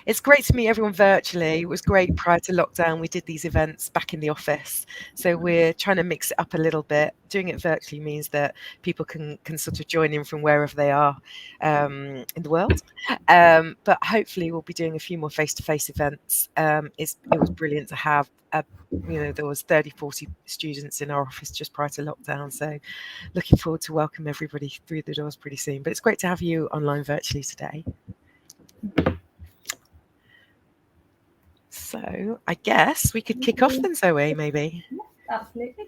it's great to meet everyone virtually. It was great prior to lockdown. We did these events back in the office. So we're trying to mix it up a little bit. Doing it virtually means that people can sort of join in from wherever they are in the world. But hopefully we'll be doing a few more face-to-face events. It was brilliant to have there was 30, 40 students in our office just prior to lockdown. So looking forward to welcome everybody through the doors pretty soon. But it's great to have you online virtually today. So I guess we could kick off then, Zoe, maybe. Yes, absolutely.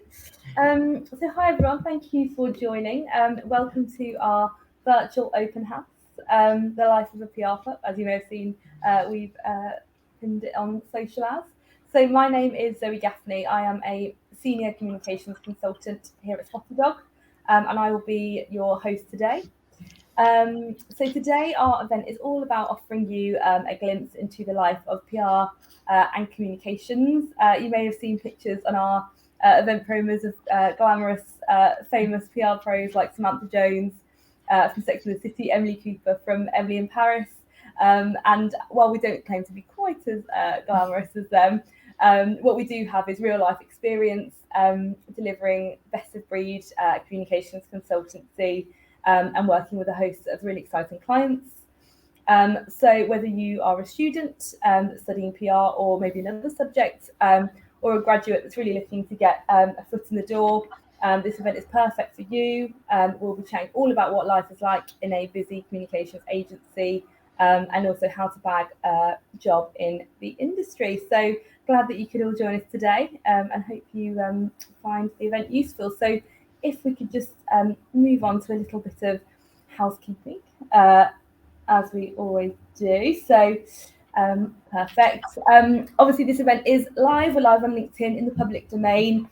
So hi everyone, thank you for joining. Welcome to our virtual open house, The Life of a PR Pup. As you may have seen, we've pinned it on social as. So my name is Zoe Gaffney. I am a senior communications consultant here at spottydog, and I will be your host today. So today our event is all about offering you a glimpse into the life of PR and communications. You may have seen pictures on our event promos of glamorous, famous PR pros like Samantha Jones from Sex and the City, Emily Cooper from Emily in Paris. And while we don't claim to be quite as glamorous as them, what we do have is real life experience delivering best of breed communications consultancy and working with a host of really exciting clients. So whether you are a student studying PR or maybe another subject, or a graduate that's really looking to get a foot in the door, this event is perfect for you. We'll be chatting all about what life is like in a busy communications agency, and also how to bag a job in the industry. So glad that you could all join us today, and hope you find the event useful. So if we could just move on to a little bit of housekeeping, as we always do. So perfect. Obviously, this event is live. We're live on LinkedIn in the public domain.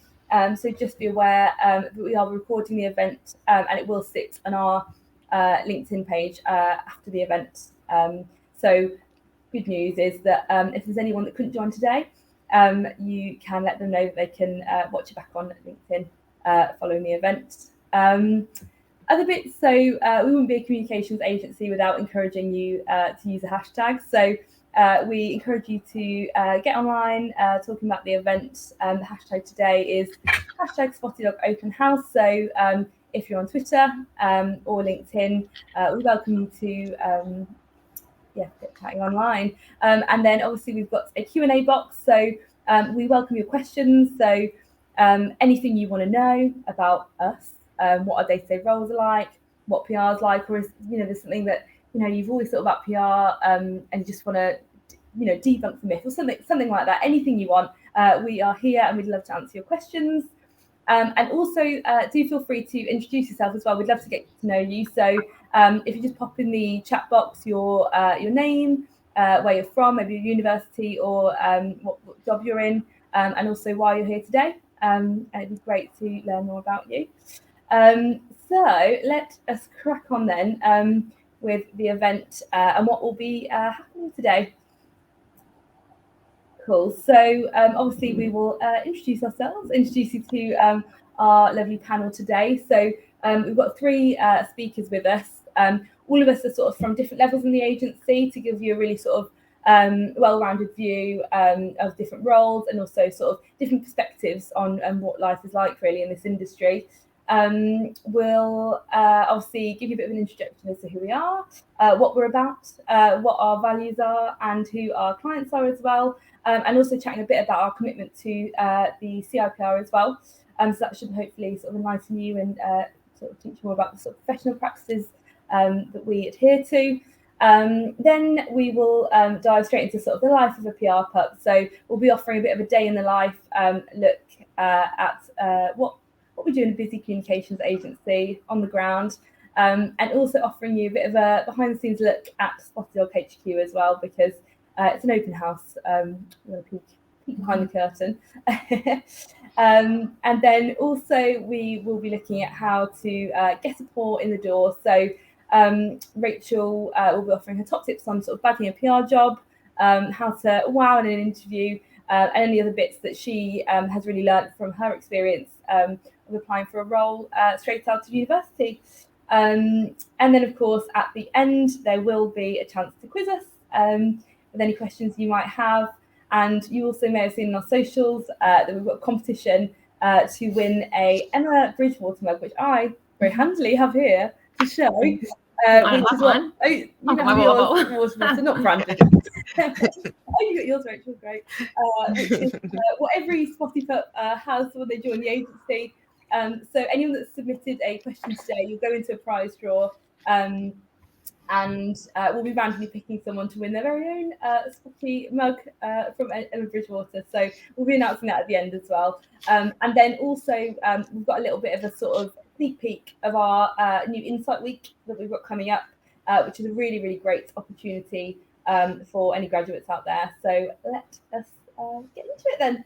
So just be aware that we are recording the event, and it will sit on our LinkedIn page after the event. So good news is that if there's anyone that couldn't join today, you can let them know that they can watch it back on LinkedIn following the event. Other bits, so we wouldn't be a communications agency without encouraging you to use a hashtag. So we encourage you to get online talking about the event. The hashtag today is hashtag spottydog open house. So if you're on Twitter or LinkedIn, we welcome you to get chatting online. And then obviously we've got a Q&A box. So we welcome your questions. So anything you want to know about us, what our day-to-day roles are like, what PR is like, or is there's something that you've always thought about PR and you just want to debunk the myth or something like that. Anything you want, we are here and we'd love to answer your questions. And also do feel free to introduce yourself as well. We'd love to get to know you. So if you just pop in the chat box your name, where you're from, maybe your university, or what job you're in, and also why you're here today. And it'd be great to learn more about you. So let us crack on then with the event and what will be happening today. Cool. So obviously we will introduce you to our lovely panel today. So we've got three speakers with us. All of us are sort of from different levels in the agency to give you a really sort of well-rounded view of different roles and also sort of different perspectives on what life is like really in this industry. We'll obviously give you a bit of an introduction as to who we are, what we're about, what our values are, and who our clients are as well, and also chatting a bit about our commitment to the CIPR as well. So that should hopefully sort of enlighten you and sort of teach you more about the sort of professional practices that we adhere to. Then we will dive straight into sort of the life of a PR pup. So we'll be offering a bit of a day in the life look at what we do in a busy communications agency on the ground, and also offering you a bit of a behind the scenes look at spottydog HQ as well, because it's an open house. We're going to peek behind the curtain. And then also we will be looking at how to get a paw in the door. So Rachel will be offering her top tips on sort of bagging a PR job, how to wow in an interview, and any other bits that she has really learned from her experience of applying for a role straight out of university. And then, of course, at the end, there will be a chance to quiz us. with any questions you might have. And you also may have seen on our socials that we've got a competition to win a Emma Bridgewater mug, which I very handily have here to show. Which is what you have yours, not branded. Oh, you got yours, Rachel, great. Which is what every Spotty Pup has when they join the agency. So anyone that's submitted a question today, you'll go into a prize draw, and we'll be randomly picking someone to win their very own Spotty mug from Emma Bridgewater. So we'll be announcing that at the end as well. And then also we've got a little bit of a sort of sneak peek of our new Insight Week that we've got coming up, which is a really, really great opportunity for any graduates out there. So let us get into it then.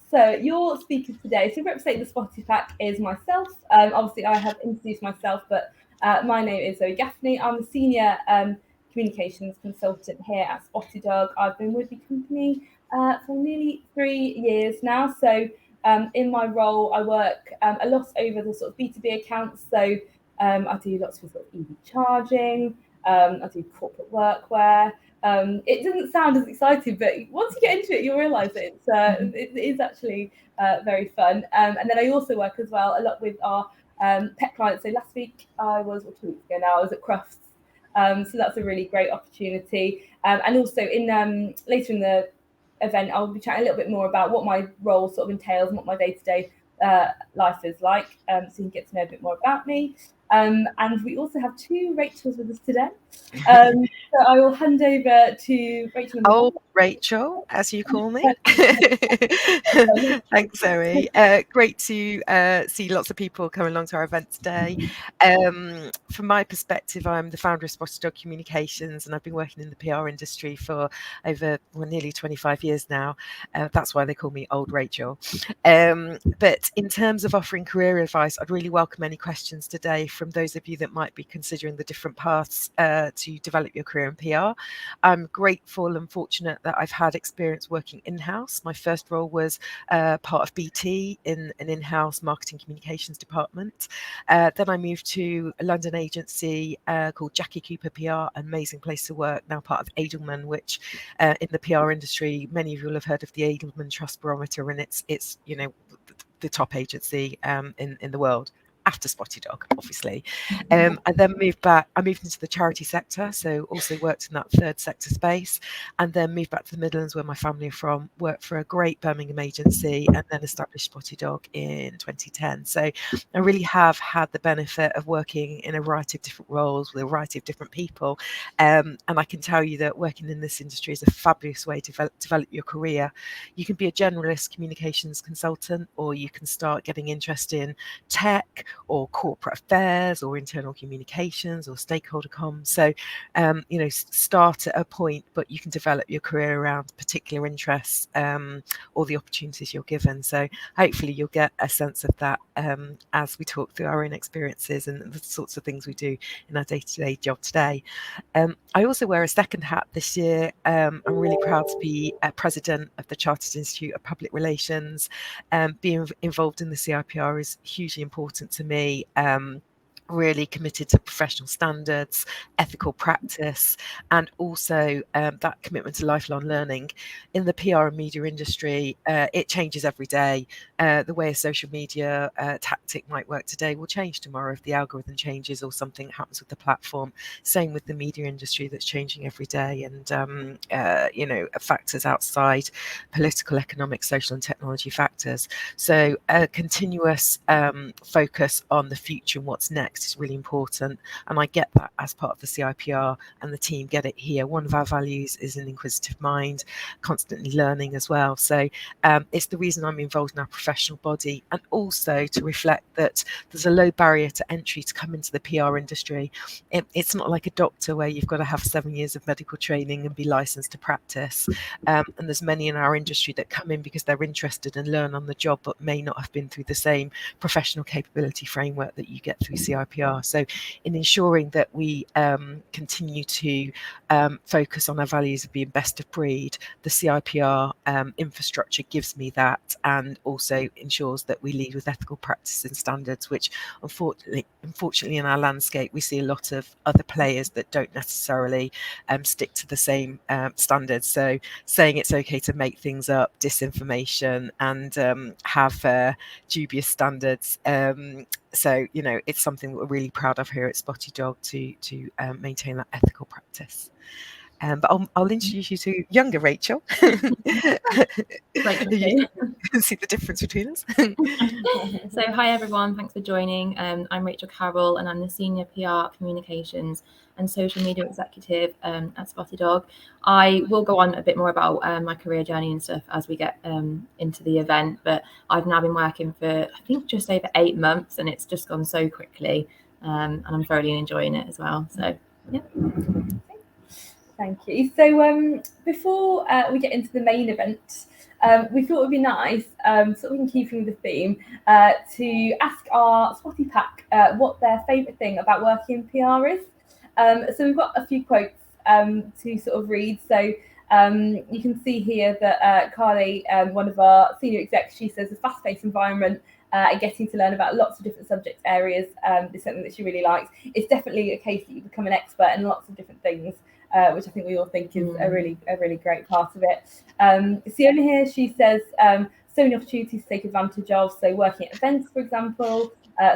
So your speakers today, so representing the Spotty Pack is myself. Obviously I have introduced myself, but my name is Zoe Gaffney. I'm a senior communications consultant here at spottydog. I've been with the company for nearly 3 years now. So in my role, I work a lot over the sort of B2B accounts. So I do lots of sort of EV charging. I do corporate workwear. It doesn't sound as exciting, but once you get into it, you'll realise it is actually very fun. And then I also work as well a lot with our pet clients. So last week I was, or 2 weeks ago now, I was at Crufts. So that's a really great opportunity. And also in later in the event, I'll be chatting a little bit more about what my role sort of entails and what my day-to-day life is like, so you can get to know a bit more about me. And we also have 2 Rachels with us today. So I will hand over to Rachel. Oh, Rachel, as you call me. Thanks, Zoe. Great to see lots of people coming along to our event today. From my perspective, I'm the founder of Spotty Dog Communications, and I've been working in the PR industry for over nearly 25 years now. That's why they call me Old Rachel. But in terms of offering career advice, I'd really welcome any questions today from those of you that might be considering the different paths to develop your career in PR. I'm grateful and fortunate that I've had experience working in-house. My first role was part of BT in an in-house marketing communications department. Then I moved to a London agency called Jackie Cooper PR, amazing place to work, now part of Edelman, which in the PR industry, many of you will have heard of the Edelman Trust Barometer, and it's you know, the top agency in the world, after Spotty Dog, obviously. I then moved back. I moved into the charity sector, so also worked in that third sector space, and then moved back to the Midlands, where my family are from, worked for a great Birmingham agency, and then established Spotty Dog in 2010. So I really have had the benefit of working in a variety of different roles with a variety of different people, and I can tell you that working in this industry is a fabulous way to develop your career. You can be a generalist communications consultant, or you can start getting interested in tech or corporate affairs or internal communications or stakeholder comms. So, you know, start at a point, but you can develop your career around particular interests or the opportunities you're given. So hopefully you'll get a sense of that as we talk through our own experiences and the sorts of things we do in our day-to-day job today. I also wear a second hat this year. I'm really proud to be president of the Chartered Institute of Public Relations. Being involved in the CIPR is hugely important to me. Really committed to professional standards, ethical practice, and also that commitment to lifelong learning. In the PR and media industry, it changes every day. The way a social media tactic might work today will change tomorrow if the algorithm changes or something happens with the platform. Same with the media industry, that's changing every day, and you know, factors outside political, economic, social, and technology factors. So a continuous focus on the future and what's next is really important, and I get that as part of the CIPR, and the team get it here. One of our values is an inquisitive mind, constantly learning as well. So it's the reason I'm involved in our professional body, and also to reflect that there's a low barrier to entry to come into the PR industry. It's not like a doctor where you've got to have 7 years of medical training and be licensed to practice. And there's many in our industry that come in because they're interested and learn on the job, but may not have been through the same professional capability framework that you get through CIPR. CIPR. So in ensuring that we continue to focus on our values of being best of breed, the CIPR infrastructure gives me that, and also ensures that we lead with ethical practice and standards, which unfortunately in our landscape we see a lot of other players that don't necessarily stick to the same standards. So saying it's okay to make things up, disinformation, and have dubious standards. So it's something that we're really proud of here at Spotty Dog to maintain that ethical practice. But I'll introduce you to younger Rachel. Great. You can see the difference between us. So hi everyone, thanks for joining. I'm Rachel Carroll and I'm the Senior PR Communications and Social Media Executive at Spotty Dog. I will go on a bit more about my career journey and stuff as we get into the event, but I've now been working for I think just over 8 months and it's just gone so quickly, and I'm thoroughly enjoying it as well. So yeah. Thank you. So before we get into the main event, we thought it would be nice, sort of in keeping with the theme, to ask our Spotty Pack what their favourite thing about working in PR is. So we've got a few quotes to sort of read. So you can see here that Carly, one of our senior execs, she says a fast-paced environment and getting to learn about lots of different subject areas is something that she really likes. It's definitely a case that you become an expert in lots of different things. Which I think we all think is a really great part of it. Sienna here, she says so many opportunities to take advantage of. So working at events, for example,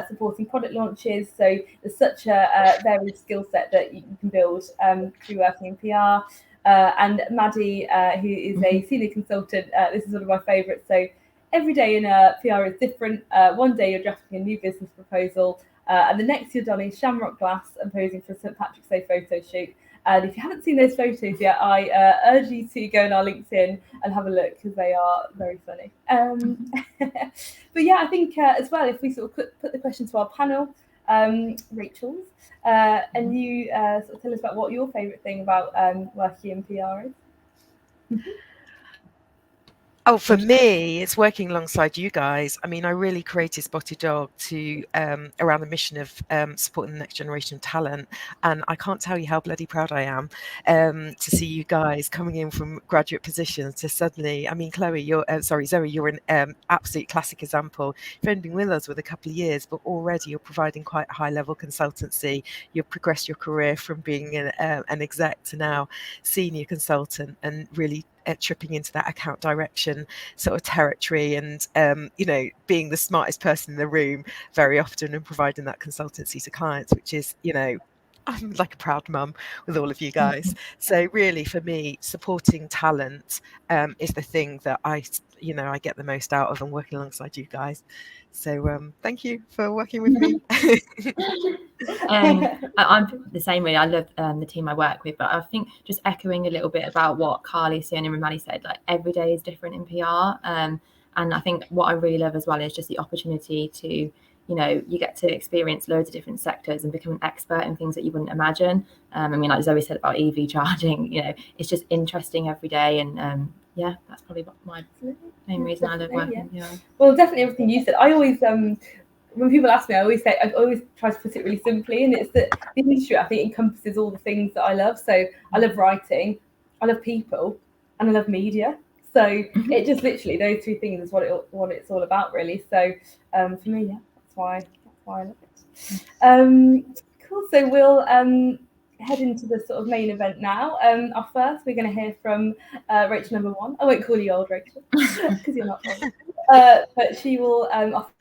supporting product launches. So there's such a varied skill set that you can build through working in PR. And Maddie, who is a senior consultant, this is one of my favourites. So every day in PR is different. One day you're drafting a new business proposal, and the next you're donning shamrock glass and posing for a St Patrick's Day photo shoot. And if you haven't seen those photos yet, I urge you to go on our LinkedIn and have a look because they are very funny. But yeah, I think as well, if we sort of put the question to our panel, Rachel's, and you sort of tell us about what your favourite thing about working in PR is. Oh, for me, it's working alongside you guys. I mean, I really created Spotty Dog to around the mission of supporting the next generation of talent, and I can't tell you how bloody proud I am to see you guys coming in from graduate positions to suddenly. I mean, Chloe, Zoe, you're an absolute classic example. You've only been with us with a couple of years, but already you're providing quite a high-level consultancy. You've progressed your career from being an exec to now senior consultant, and really tripping into that account direction sort of territory, and being the smartest person in the room very often and providing that consultancy to clients, which is I'm like a proud mum with all of you guys. So really for me, supporting talent is the thing that I get the most out of, and working alongside you guys. So thank you for working with me. I'm the same way. I love the team I work with, but I think just echoing a little bit about what Carly, Sienna and Maddie said, like every day is different in PR. And I think what I really love as well is just the opportunity to, you get to experience loads of different sectors and become an expert in things that you wouldn't imagine. I mean, like Zoe said about EV charging, it's just interesting every day. And yeah, that's probably my main reason I love working. Yeah. Well, definitely everything you said. I always when people ask me, I always try to put it really simply, and it's that the industry, I think, encompasses all the things that I love. So I love writing, I love people, and I love media. So it just literally, those two things is what it's all about, really. So for me, yeah, that's why I love it. Cool. So we'll head into the sort of main event now. First, we're going to hear from Rachel number 1. I won't call you old Rachel because you're not old, but she will offer.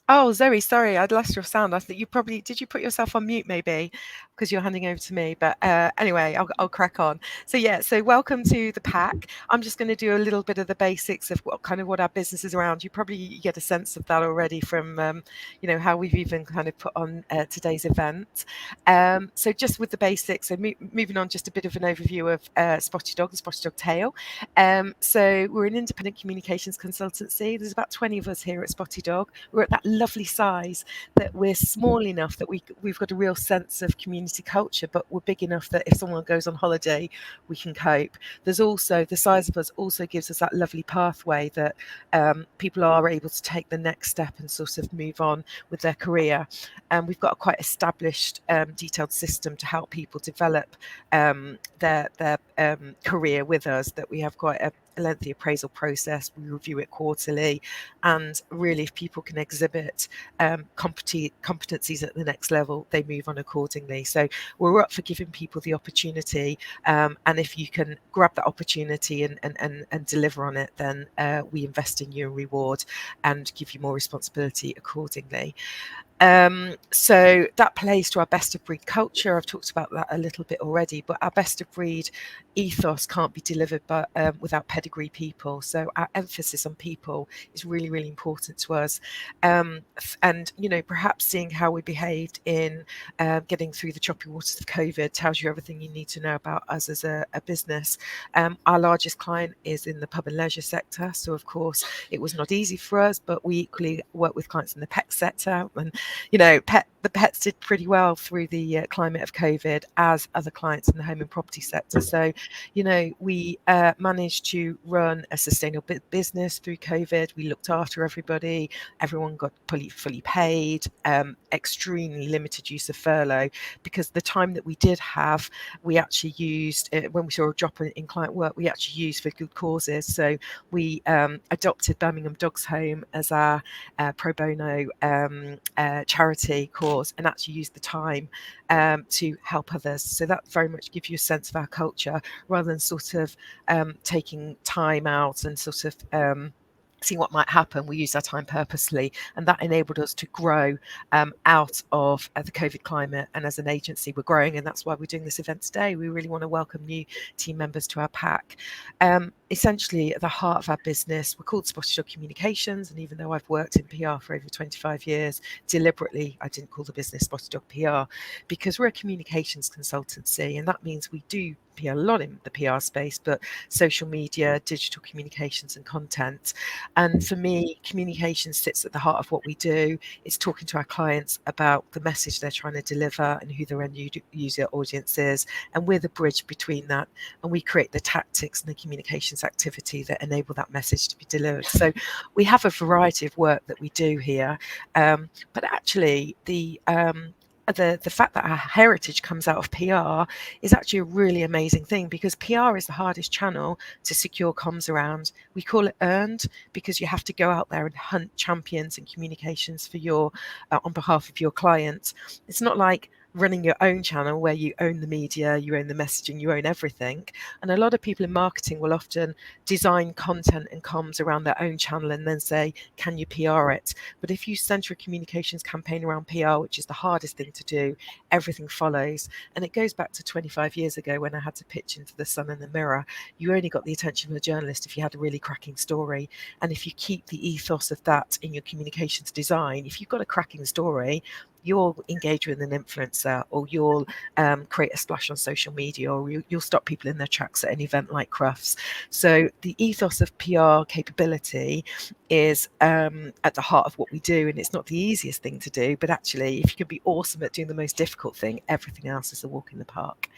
Oh, Zoe, sorry, I'd lost your sound. I think did you put yourself on mute maybe because you're handing over to me? But anyway, I'll crack on. So yeah, so welcome to the pack. I'm just going to do a little bit of the basics of what our business is around. You probably get a sense of that already from how we've even kind of put on today's event. So just with the basics, so moving on, just a bit of an overview of Spotty Dog and Spotty Dog Tail. So we're an independent communications consultancy. There's about 20 of us here at Spotty Dog. We're at that lovely size that we're small enough that we've got a real sense of community culture, but we're big enough that if someone goes on holiday, we can cope. There's also the size of us also gives us that lovely pathway that people are able to take the next step and sort of move on with their career. And we've got a quite established detailed system to help people develop their career with us, that we have quite a lengthy appraisal process. We review it quarterly, and really if people can exhibit competencies at the next level, they move on accordingly. So we're up for giving people the opportunity, and if you can grab that opportunity and deliver on it, then we invest in you and reward and give you more responsibility accordingly. So that plays to our best of breed culture. I've talked about that a little bit already, but our best of breed ethos can't be delivered without pedigree people. So our emphasis on people is really, really important to us. And, you know, perhaps seeing how we behaved in getting through the choppy waters of COVID tells you everything you need to know about us as a business. Our largest client is in the pub and leisure sector. So, of course, it was not easy for us, but we equally work with clients in the pet sector. And you know, the pets did pretty well through the climate of COVID, as other clients in the home and property sector. So, you know, we managed to run a sustainable business through COVID. We looked after everybody. Everyone got fully paid, extremely limited use of furlough, because the time that we did have, we actually used, when we saw a drop in client work, we actually used for good causes. So we adopted Birmingham Dogs Home as our pro bono charity cause, and actually use the time to help others. So that very much gives you a sense of our culture, rather than sort of taking time out and sort of see what might happen. We used our time purposely, and that enabled us to grow out of the COVID climate. And as an agency, we're growing, and that's why we're doing this event today. We really want to welcome new team members to our pack. Essentially, at the heart of our business, we're called Spottydog Communications, and even though I've worked in PR for over 25 years, deliberately I didn't call the business Spottydog PR, because we're a communications consultancy, and that means we do PR a lot in the PR space, but social media, digital communications and content. And for me, communication sits at the heart of what we do. It's talking to our clients about the message they're trying to deliver and who their end user audience is, and we're the bridge between that, and we create the tactics and the communications activity that enable that message to be delivered. So we have a variety of work that we do here, but actually the fact that our heritage comes out of PR is actually a really amazing thing, because PR is the hardest channel to secure comms around. We call it earned, because you have to go out there and hunt champions and communications for your on behalf of your clients. It's not like running your own channel where you own the media, you own the messaging, you own everything. And a lot of people in marketing will often design content and comms around their own channel and then say, can you PR it? But if you center a communications campaign around PR, which is the hardest thing to do, everything follows. And it goes back to 25 years ago when I had to pitch into the Sun and the Mirror. You only got the attention of a journalist if you had a really cracking story. And if you keep the ethos of that in your communications design, if you've got a cracking story, you'll engage with an influencer, or you'll create a splash on social media, or you'll stop people in their tracks at an event like Crufts. So the ethos of PR capability is at the heart of what we do, and it's not the easiest thing to do, but actually if you can be awesome at doing the most difficult thing, everything else is a walk in the park.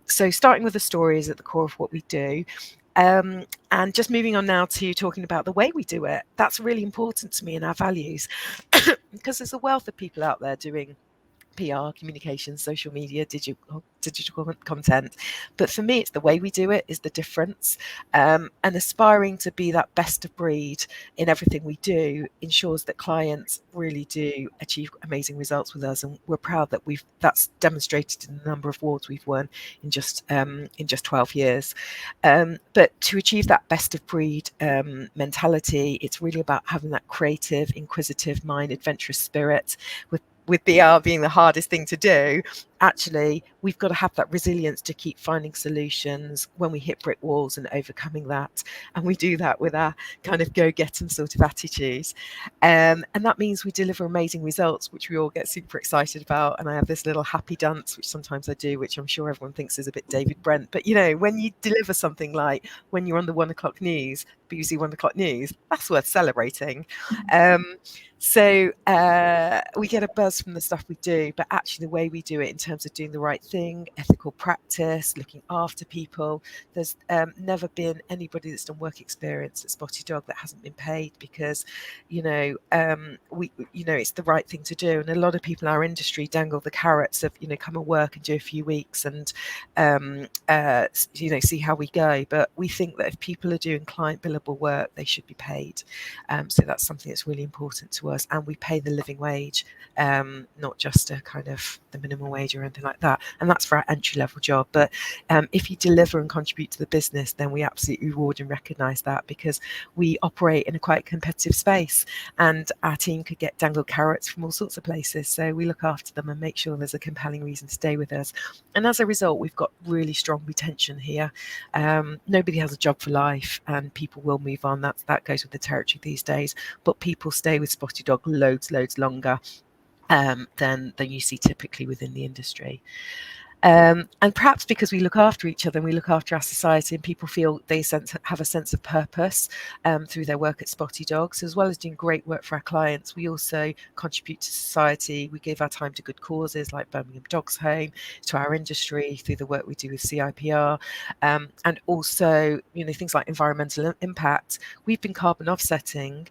So starting with the story is at the core of what we do. And just moving on now to talking about the way we do it, that's really important to me and our values, because there's a wealth of people out there doing PR, communications, social media, digital content. But for me, it's the way we do it is the difference. And aspiring to be that best of breed in everything we do ensures that clients really do achieve amazing results with us. And we're proud that that's demonstrated in the number of awards we've won in just 12 years. But to achieve that best of breed mentality, it's really about having that creative, inquisitive mind, adventurous spirit, with BR being the hardest thing to do. actually we've got to have that resilience to keep finding solutions when we hit brick walls and overcoming that. And we do that with our kind of go-get-em sort of attitudes. And that means we deliver amazing results, which we all get super excited about. And I have this little happy dance, which sometimes I do, which I'm sure everyone thinks is a bit David Brent. But, you know, when you deliver something like when you're on the 1 o'clock news, BBC 1 o'clock news, that's worth celebrating. So we get a buzz from the stuff we do, but actually the way we do it in terms of doing the right thing, ethical practice, looking after people, there's never been anybody that's done work experience at Spotty Dog that hasn't been paid, because, you know, it's the right thing to do. And a lot of people in our industry dangle the carrots of, you know, come and work and do a few weeks and, see how we go. But we think that if people are doing client billable work, they should be paid. So that's something that's really important to us. And we pay the living wage, not just a kind of the minimum wage or anything like that. And that's for our entry level job. But if you deliver and contribute to the business, then we absolutely reward and recognise that, because we operate in a quite competitive space, and our team could get dangled carrots from all sorts of places. So we look after them and make sure there's a compelling reason to stay with us. And as a result, we've got really strong retention here. Nobody has a job for life, and people will move on. That goes with the territory these days. But people stay with Spotty Dog loads longer than you see typically within the industry. And perhaps because we look after each other and we look after our society, and people feel they have a sense of purpose through their work at Spotty Dogs, as well as doing great work for our clients, we also contribute to society. We give our time to good causes like Birmingham Dogs Home, to our industry through the work we do with CIPR, and also, you know, things like environmental impact. We've been carbon offsetting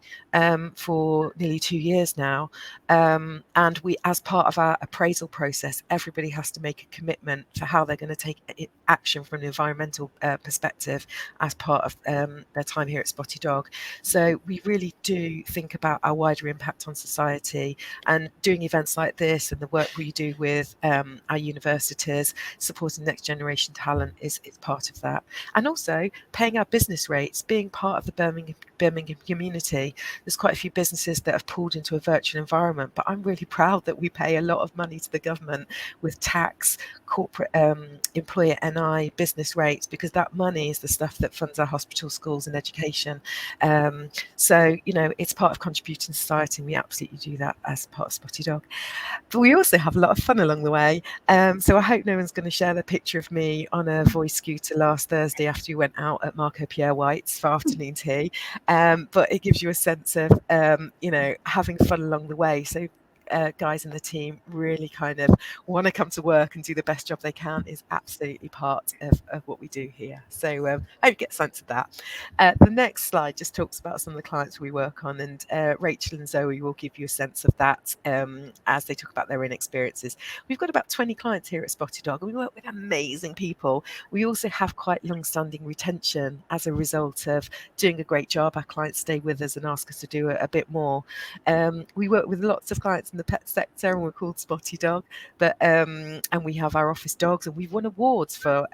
for nearly 2 years now, and we, as part of our appraisal process, everybody has to make a commitment for how they're going to take action from an environmental perspective as part of their time here at Spotty Dog. So we really do think about our wider impact on society, and doing events like this and the work we do with our universities, supporting next generation talent is part of that. And also paying our business rates, being part of the Birmingham community. There's quite a few businesses that have pulled into a virtual environment, but I'm really proud that we pay a lot of money to the government with tax, corporate employer NI, business rates, because that money is the stuff that funds our hospitals, schools and education. So, you know, it's part of contributing to society, and we absolutely do that as part of Spotty Dog. But we also have a lot of fun along the way. So I hope no one's going to share the picture of me on a voice scooter last Thursday after we went out at Marco Pierre White's for afternoon tea. But it gives you a sense of, having fun along the way. So guys in the team really kind of want to come to work and do the best job they can is absolutely part of what we do here. So I hope you get a sense of that. The next slide just talks about some of the clients we work on, and Rachel and Zoe will give you a sense of that as they talk about their own experiences. We've got about 20 clients here at Spotty Dog, and we work with amazing people. We also have quite long-standing retention as a result of doing a great job. Our clients stay with us and ask us to do a bit more. We work with lots of clients in the pet sector, and we're called Spotty Dog, but and we have our office dogs, and we've won awards for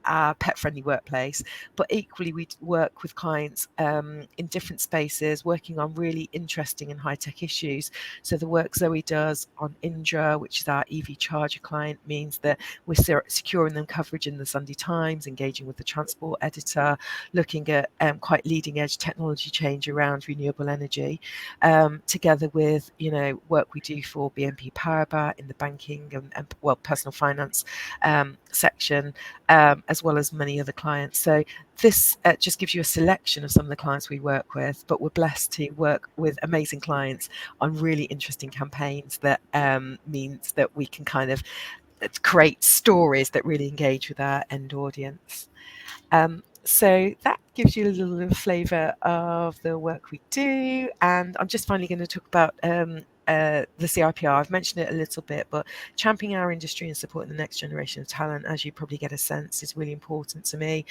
our pet-friendly workplace. But equally, we work with clients in different spaces, working on really interesting and high-tech issues. So the work Zoe does on Indra, which is our EV charger client, means that we're securing them coverage in the Sunday Times, engaging with the transport editor, looking at quite leading-edge technology change around renewable energy, together with, you know, work we do for BNP Paribas in the banking and personal finance section, as well as many other clients. So this just gives you a selection of some of the clients we work with, but we're blessed to work with amazing clients on really interesting campaigns that means that we can kind of create stories that really engage with our end audience. So that gives you a little flavour of the work we do. And I'm just finally going to talk about the CIPR. I've mentioned it a little bit, but championing our industry and supporting the next generation of talent, as you probably get a sense, is really important to me.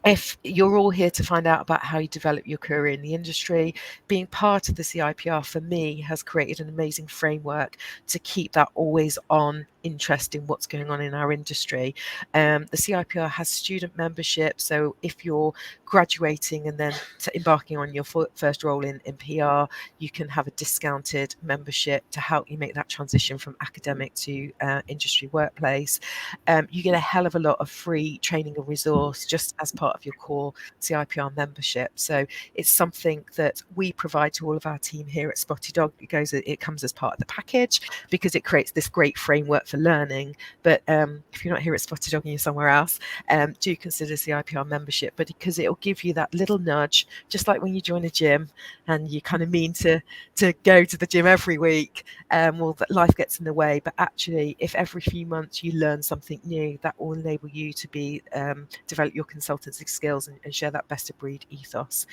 If you're all here to find out about how you develop your career in the industry, being part of the CIPR for me has created an amazing framework to keep that always on interest in what's going on in our industry. The CIPR has student membership, so if you're graduating and then embarking on your first role in PR, you can have a discounted membership to help you make that transition from academic to industry workplace. You get a hell of a lot of free training and resource just as part of your core CIPR membership. So it's something that we provide to all of our team here at Spotty Dog. It comes as part of the package because it creates this great framework for learning. But if you're not here at Spotty Dog and you're somewhere else, do consider CIPR membership, but because it'll give you that little nudge, just like when you join a gym and you kind of mean to go to the gym every week. Well, that life gets in the way, but actually if every few months you learn something new, that will enable you to develop your consultancy skills and share that best of breed ethos,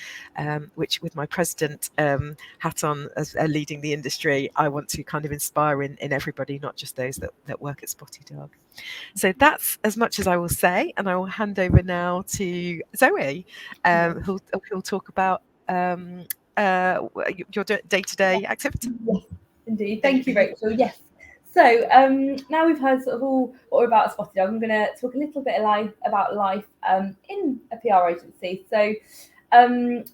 which with my president hat on as leading the industry, I want to kind of inspire in everybody, not just those that work at Spotty Dog. So that's as much as I will say, and I will hand over now to Zoe, who'll talk about your day-to-day activity. Yes, indeed. Thank you, Rachel. Yes. So now we've heard sort of all what we're about at Spotty Dog, I'm going to talk a little bit about life in a PR agency. So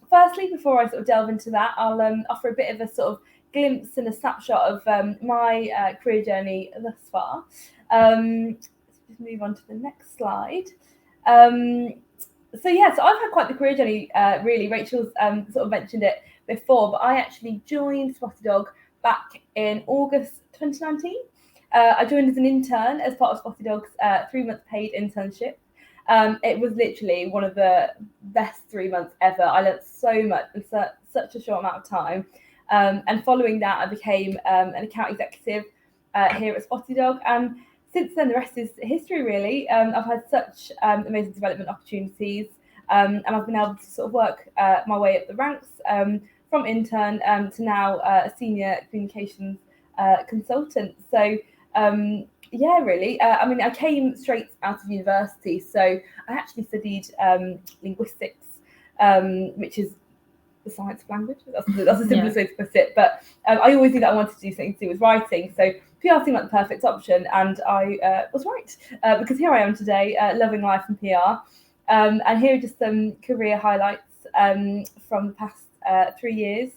firstly, before I sort of delve into that, I'll offer a bit of a sort of glimpse and a snapshot of my career journey thus far. Let's just move on to the next slide. So I've had quite the career journey, really. Rachel's sort of mentioned it before, but I actually joined Spotty Dog back in August 2019. I joined as an intern as part of Spotty Dog's 3-month paid internship. It was literally one of the best 3 months ever. I learned so much in such a short amount of time. And following that, I became an account executive here at Spotty Dog. And since then, the rest is history, really. I've had such amazing development opportunities, and I've been able to sort of work my way up the ranks from intern to now a senior communications consultant. So, really. I came straight out of university, so I actually studied linguistics, which is the science of language. That's the simplest way to put it. But I always knew that I wanted to do something to do with writing. So PR seemed like the perfect option, and I was right because here I am today, loving life in PR. And here are just some career highlights from the past 3 years.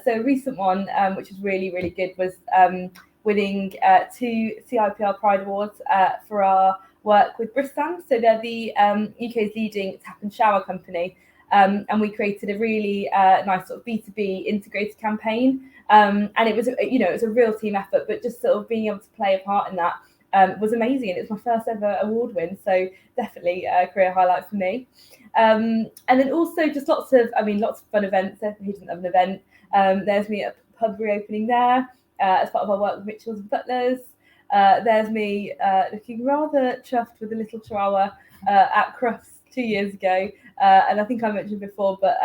So a recent one, which was really, really good, was winning 2 CIPR Pride Awards for our work with Bristan. So they're the UK's leading tap and shower company. And we created a really nice sort of B2B integrated campaign. And it was, it was a real team effort, but just sort of being able to play a part in that was amazing. And it was my first ever award win. So definitely a career highlight for me. And then also just lots of fun events. Who doesn't have an event? There's me at a pub reopening there as part of our work with Mitchells and Butlers. There's me looking rather chuffed with a little chihuahua at Crufts 2 years ago. And I think I mentioned before, but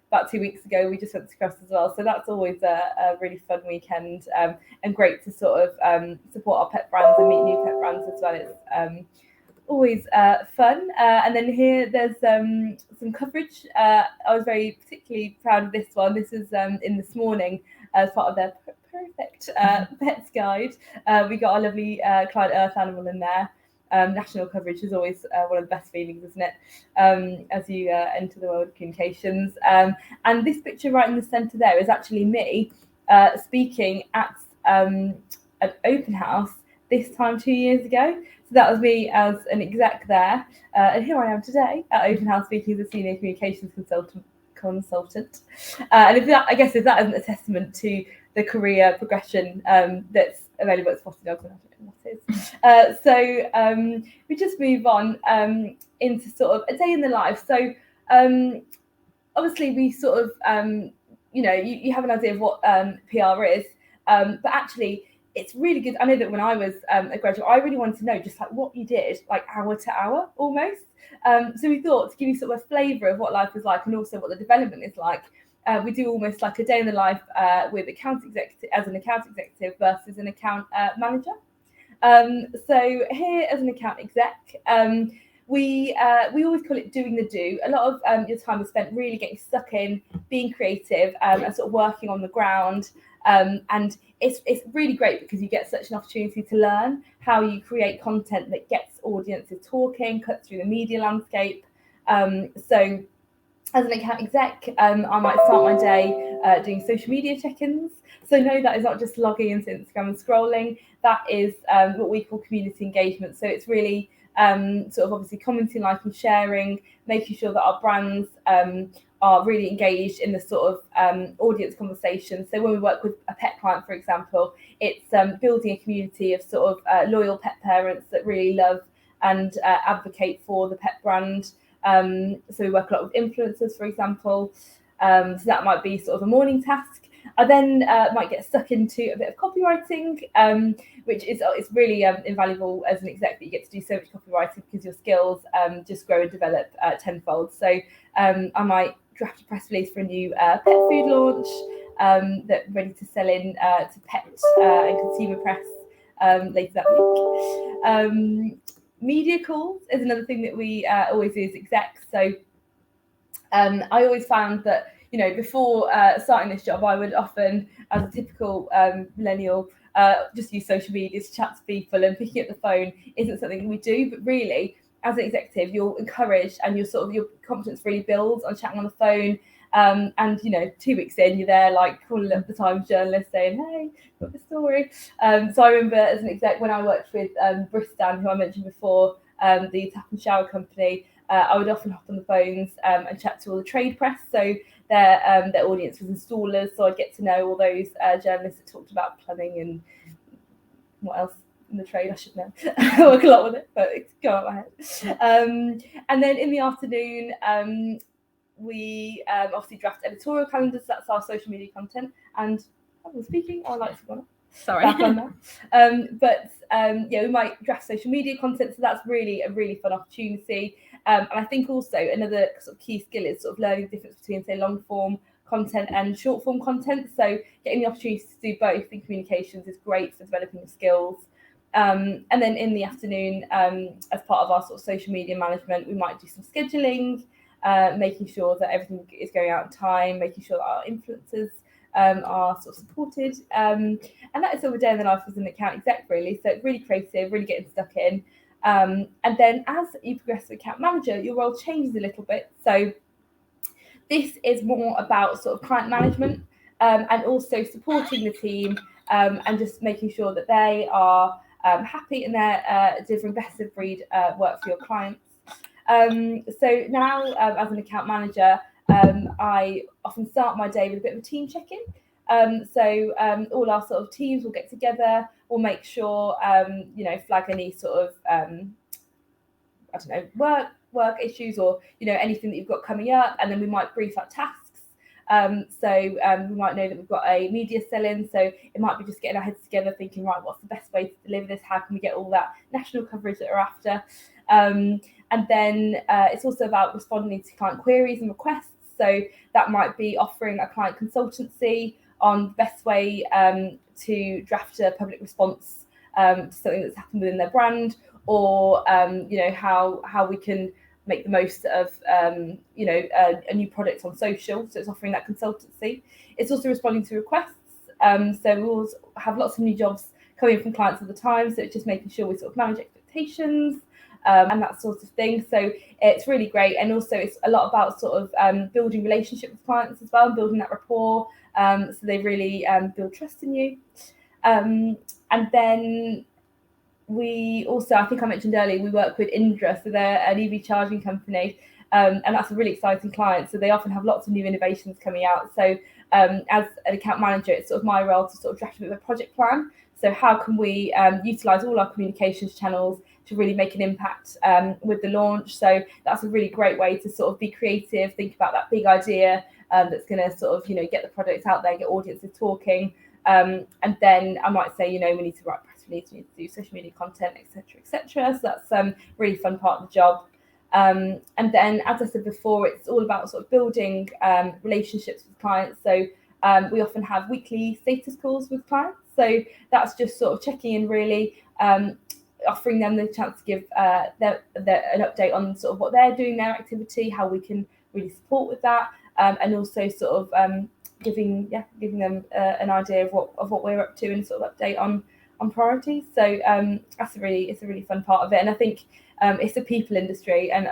about 2 weeks ago, we just went to Crufts as well. So that's always a really fun weekend and great to sort of support our pet brands and meet new pet brands as well. It's always fun. And then here there's some coverage. I was very particularly proud of this one. This is in This Morning as part of their perfect pets guide. We got our lovely client earth animal in there. National coverage is always one of the best feelings, isn't it? As you enter the world of communications. And this picture right in the centre there is actually me speaking at an open house this time 2 years ago. So that was me as an exec there. And here I am today at open house speaking as a senior communications consultant. And if that isn't a testament to the career progression that's available at Spotty Dog, so we just move on into sort of a day in the life. So obviously we sort of you have an idea of what PR is, but actually it's really good. I know that when I was a graduate, I really wanted to know just like what you did, like hour to hour almost. So we thought to give you sort of a flavour of what life is like and also what the development is like. We do almost like a day in the life with an account executive versus an account manager. So here as an account exec, we always call it doing the do. A lot of your time is spent really getting stuck in, being creative, and sort of working on the ground. And it's really great because you get such an opportunity to learn how you create content that gets audiences talking, cuts through the media landscape. So as an account exec, I might start my day doing social media check-ins. So no, that is not just logging into Instagram and scrolling. That is what we call community engagement. So it's really sort of obviously commenting, liking, sharing, making sure that our brands are really engaged in the sort of audience conversation. So when we work with a pet client, for example, it's building a community of sort of loyal pet parents that really love and advocate for the pet brand. So we work a lot with influencers, for example. So that might be sort of a morning task. I then might get stuck into a bit of copywriting, which is it's really invaluable as an exec that you get to do so much copywriting because your skills just grow and develop tenfold. So I might draft a press release for a new pet food launch that's ready to sell in to pet and consumer press later that week. Media calls is another thing that we always do as execs. So I always found that, you know, before starting this job, I would often, as a typical millennial, just use social media to chat to people, and picking up the phone isn't something we do. But really, as an executive, you're encouraged and your confidence really builds on chatting on the phone. And, you know, 2 weeks in, you're there like calling up the Times journalist saying, hey, got the story. So I remember as an exec when I worked with Bristan, who I mentioned before, the tap and shower company, I would often hop on the phones and chat to all the trade press. So their audience was installers. So I'd get to know all those journalists that talked about plumbing and what else in the trade I should know. I work a lot with it, but it's gone out of my head. And then in the afternoon, we obviously draft editorial calendars. That's our social media content. And I was speaking, I like to go on. Sorry. Back on that. But we might draft social media content. So that's really a really fun opportunity. And I think also another sort of key skill is sort of learning the difference between, say, long form content and short form content. So getting the opportunity to do both in communications is great for developing the skills. And then in the afternoon, as part of our sort of social media management, we might do some scheduling, making sure that everything is going out on time, making sure that our influencers are sort of supported. And that is sort of a day in the life as an account exec, really. So it's really creative, really getting stuck in. And then as you progress to account manager, your role changes a little bit. So this is more about sort of client management and also supporting the team and just making sure that they are happy and they're delivering best of breed work for your clients. So now as an account manager, I often start my day with a bit of a team check-in. So all our sort of teams will get together. We'll make sure, flag any sort of, work issues or, anything that you've got coming up. And then we might brief out tasks. So we might know that we've got a media sell-in. So it might be just getting our heads together, thinking, right, what's the best way to deliver this? How can we get all that national coverage that we're after? And then it's also about responding to client queries and requests. So that might be offering a client consultancy on the best way to draft a public response to something that's happened within their brand, or how we can make the most of a new product on social. So it's offering that consultancy. It's also responding to requests. So we always have lots of new jobs coming from clients all the time. So it's just making sure we sort of manage expectations. And that sort of thing. So it's really great. And also it's a lot about sort of building relationship with clients as well, building that rapport. So they really build trust in you. And then we also, I think I mentioned earlier, we work with Indra. So they're an EV charging company. And that's a really exciting client. So they often have lots of new innovations coming out. So as an account manager, it's sort of my role to sort of draft a bit of a project plan. So how can we utilise all our communications channels to really make an impact with the launch? So that's a really great way to sort of be creative, think about that big idea that's going to sort of, get the products out there, get audiences talking. And then I might say, we need to write press release, we need to do social media content, etc. So that's a really fun part of the job. And then, as I said before, it's all about sort of building relationships with clients. So we often have weekly status calls with clients. So that's just sort of checking in, really, offering them the chance to give an update on sort of what they're doing, their activity, how we can really support with that, and also sort of giving them an idea of what we're up to and sort of update on priorities. So it's a really fun part of it, and I think it's a people industry, and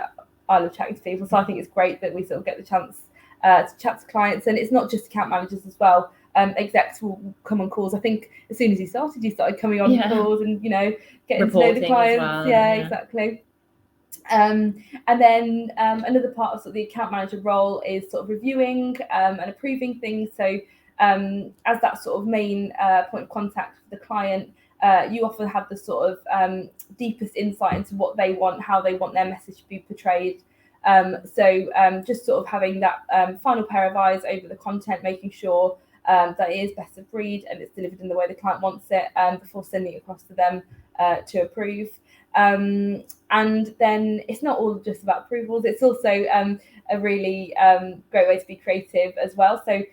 I love chatting to people, so I think it's great that we sort of get the chance to chat to clients. And it's not just account managers as well. Execs will come on calls. I think as soon as you started coming on calls and getting reporting to know the clients. well, Exactly. And then another part of sort of the account manager role is sort of reviewing and approving things. So as that sort of main point of contact for the client, you often have the sort of deepest insight into what they want, how they want their message to be portrayed. So just sort of having that final pair of eyes over the content, making sure that it is best of breed and it's delivered in the way the client wants it before sending it across to them to approve. And then it's not all just about approvals, it's also a really great way to be creative as well. So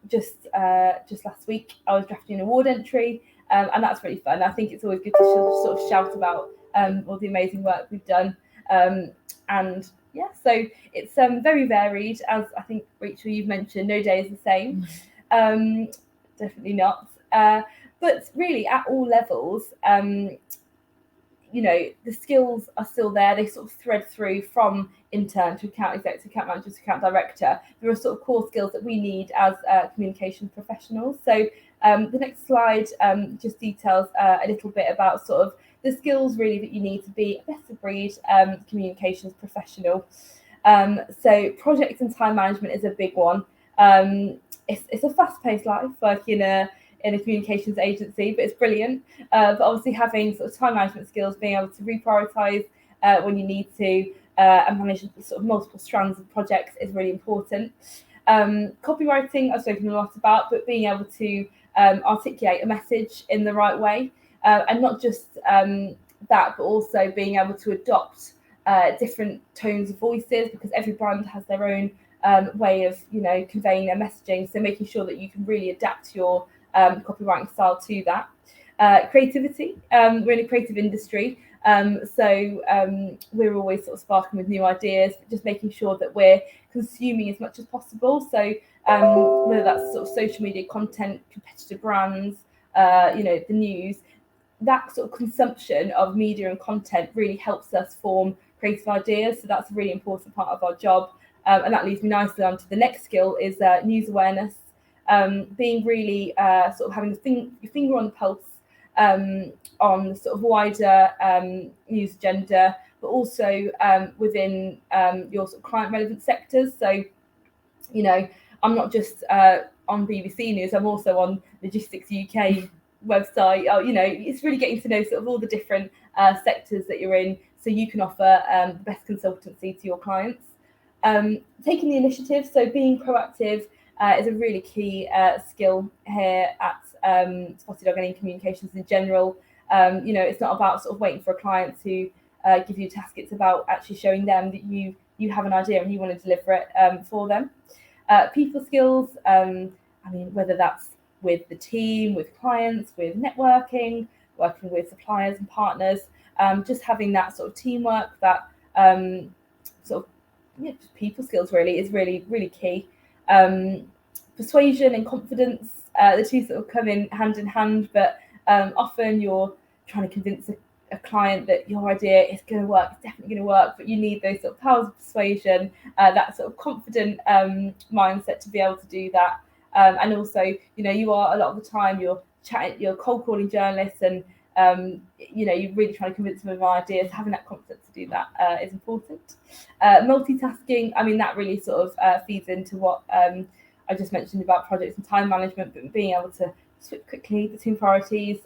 just last week I was drafting an award entry, and that's really fun. I think it's always good to sort of shout about all the amazing work we've done. And yeah, so it's very varied, as I think, Rachel, you've mentioned. No day is the same. Definitely not. But really, at all levels, the skills are still there. They sort of thread through from intern to account exec to account manager to account director. There are sort of core skills that we need as communication professionals. So the next slide just details a little bit about sort of the skills really that you need to be a best of breed communications professional. So project and time management is a big one. It's a fast-paced life working in a communications agency, but it's brilliant. But obviously having sort of time management skills, being able to reprioritize when you need to, and manage sort of multiple strands of projects is really important. Copywriting I've spoken a lot about, but being able to articulate a message in the right way, and not just that, but also being able to adopt different tones of voices, because every brand has their own way of conveying their messaging. So making sure that you can really adapt your copywriting style to that. Creativity. We're in a creative industry, so we're always sort of sparking with new ideas, just making sure that we're consuming as much as possible. So whether that's sort of social media content, competitor brands, the news, that sort of consumption of media and content really helps us form creative ideas. So that's a really important part of our job. And that leads me nicely on to the next skill is news awareness. Being really sort of having your finger on the pulse on the sort of wider news agenda, but also within your sort of client relevant sectors. So, I'm not just on BBC News, I'm also on Logistics UK website. It's really getting to know sort of all the different sectors that you're in, so you can offer the best consultancy to your clients. Taking the initiative, so being proactive is a really key skill here at spottydog and in communications in general. It's not about sort of waiting for a client to give you a task. It's about actually showing them that you have an idea and you want to deliver it for them. People skills, whether that's with the team, with clients, with networking, working with suppliers and partners, just having that sort of teamwork, that just people skills really is really, really key. Persuasion and confidence, the two sort of come in hand, but often you're trying to convince a client that your idea is going to work, it's definitely going to work, but you need those sort of powers of persuasion, that sort of confident mindset to be able to do that. And also, you are a lot of the time you're cold calling journalists, and you're really trying to convince them of ideas. Having that confidence to do that is important. Multitasking, that really sort of feeds into what I just mentioned about projects and time management, but being able to switch quickly between priorities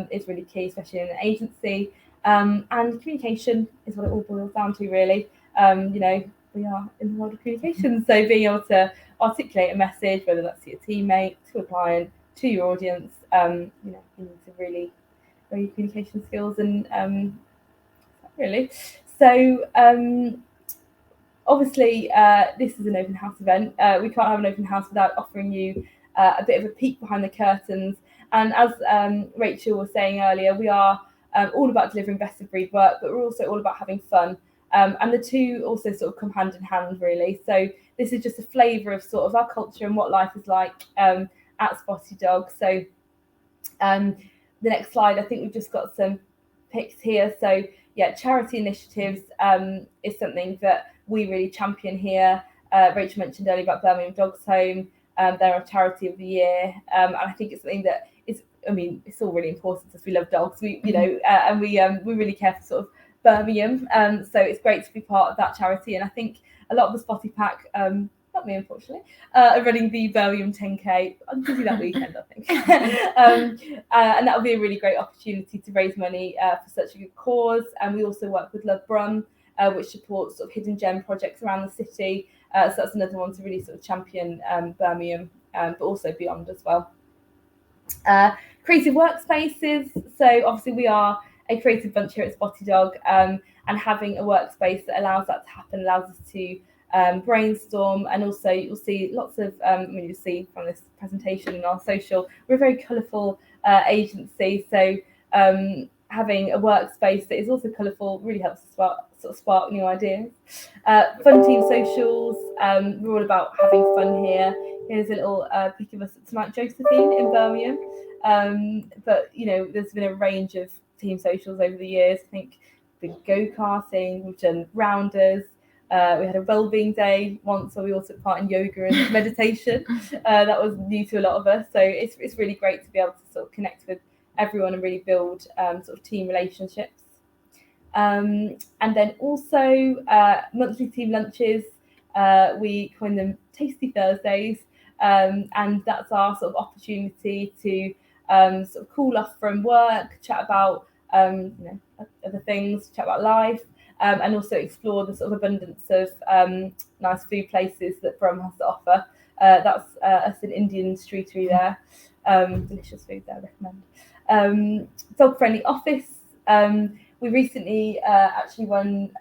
is really key, especially in an agency. And communication is what it all boils down to, really. We are in the world of communication, so being able to articulate a message, whether that's to your teammate, to a client, to your audience, you need to really know your communication skills, and really. So obviously, this is an open house event. We can't have an open house without offering you a bit of a peek behind the curtains. And as Rachel was saying earlier, we are all about delivering best of breed work, but we're also all about having fun. And the two also sort of come hand in hand, really. So this is just a flavour of sort of our culture and what life is like at Spotty Dog. So the next slide, I think we've just got some pics here. So yeah, charity initiatives is something that we really champion here. Rachel mentioned earlier about Birmingham Dogs Home. They're our charity of the year, and I think it's something that is, I mean, it's all really important because we love dogs. We, you know, and we really care for sort of Birmingham. So it's great to be part of that charity. And I think a lot of the Spotty Pack, not me unfortunately, are running the Birmingham 10K. I'm busy that weekend, I think. And that'll be a really great opportunity to raise money for such a good cause. And we also work with Love Brum, which supports sort of hidden gem projects around the city. So that's another one to really sort of champion Birmingham, but also beyond as well. Creative workspaces. So obviously we are a creative bunch here at Spotty Dog, and having a workspace that allows that to happen allows us to brainstorm, and also you'll see lots of, you'll see from this presentation and our social, we're a very colourful agency. So having a workspace that is also colourful really helps us spark new ideas. Fun team socials, we're all about having fun here. Here's a little pic of us at St. Josephine in Birmingham. But you know, there's been a range of team socials over the years. I think we've been go-karting, we've done rounders, we had a wellbeing day once where we all took part in yoga and meditation. That was new to a lot of us, so it's really great to be able to sort of connect with everyone and really build sort of team relationships. And then also monthly team lunches, we coin them Tasty Thursdays, and that's our sort of opportunity to sort of cool off from work, chat about you know, other things, chat about life, and also explore the sort of abundance of nice food places that Brum has to offer. That's us in Indian streetery there. Delicious food there, I recommend. Dog friendly office. We recently actually won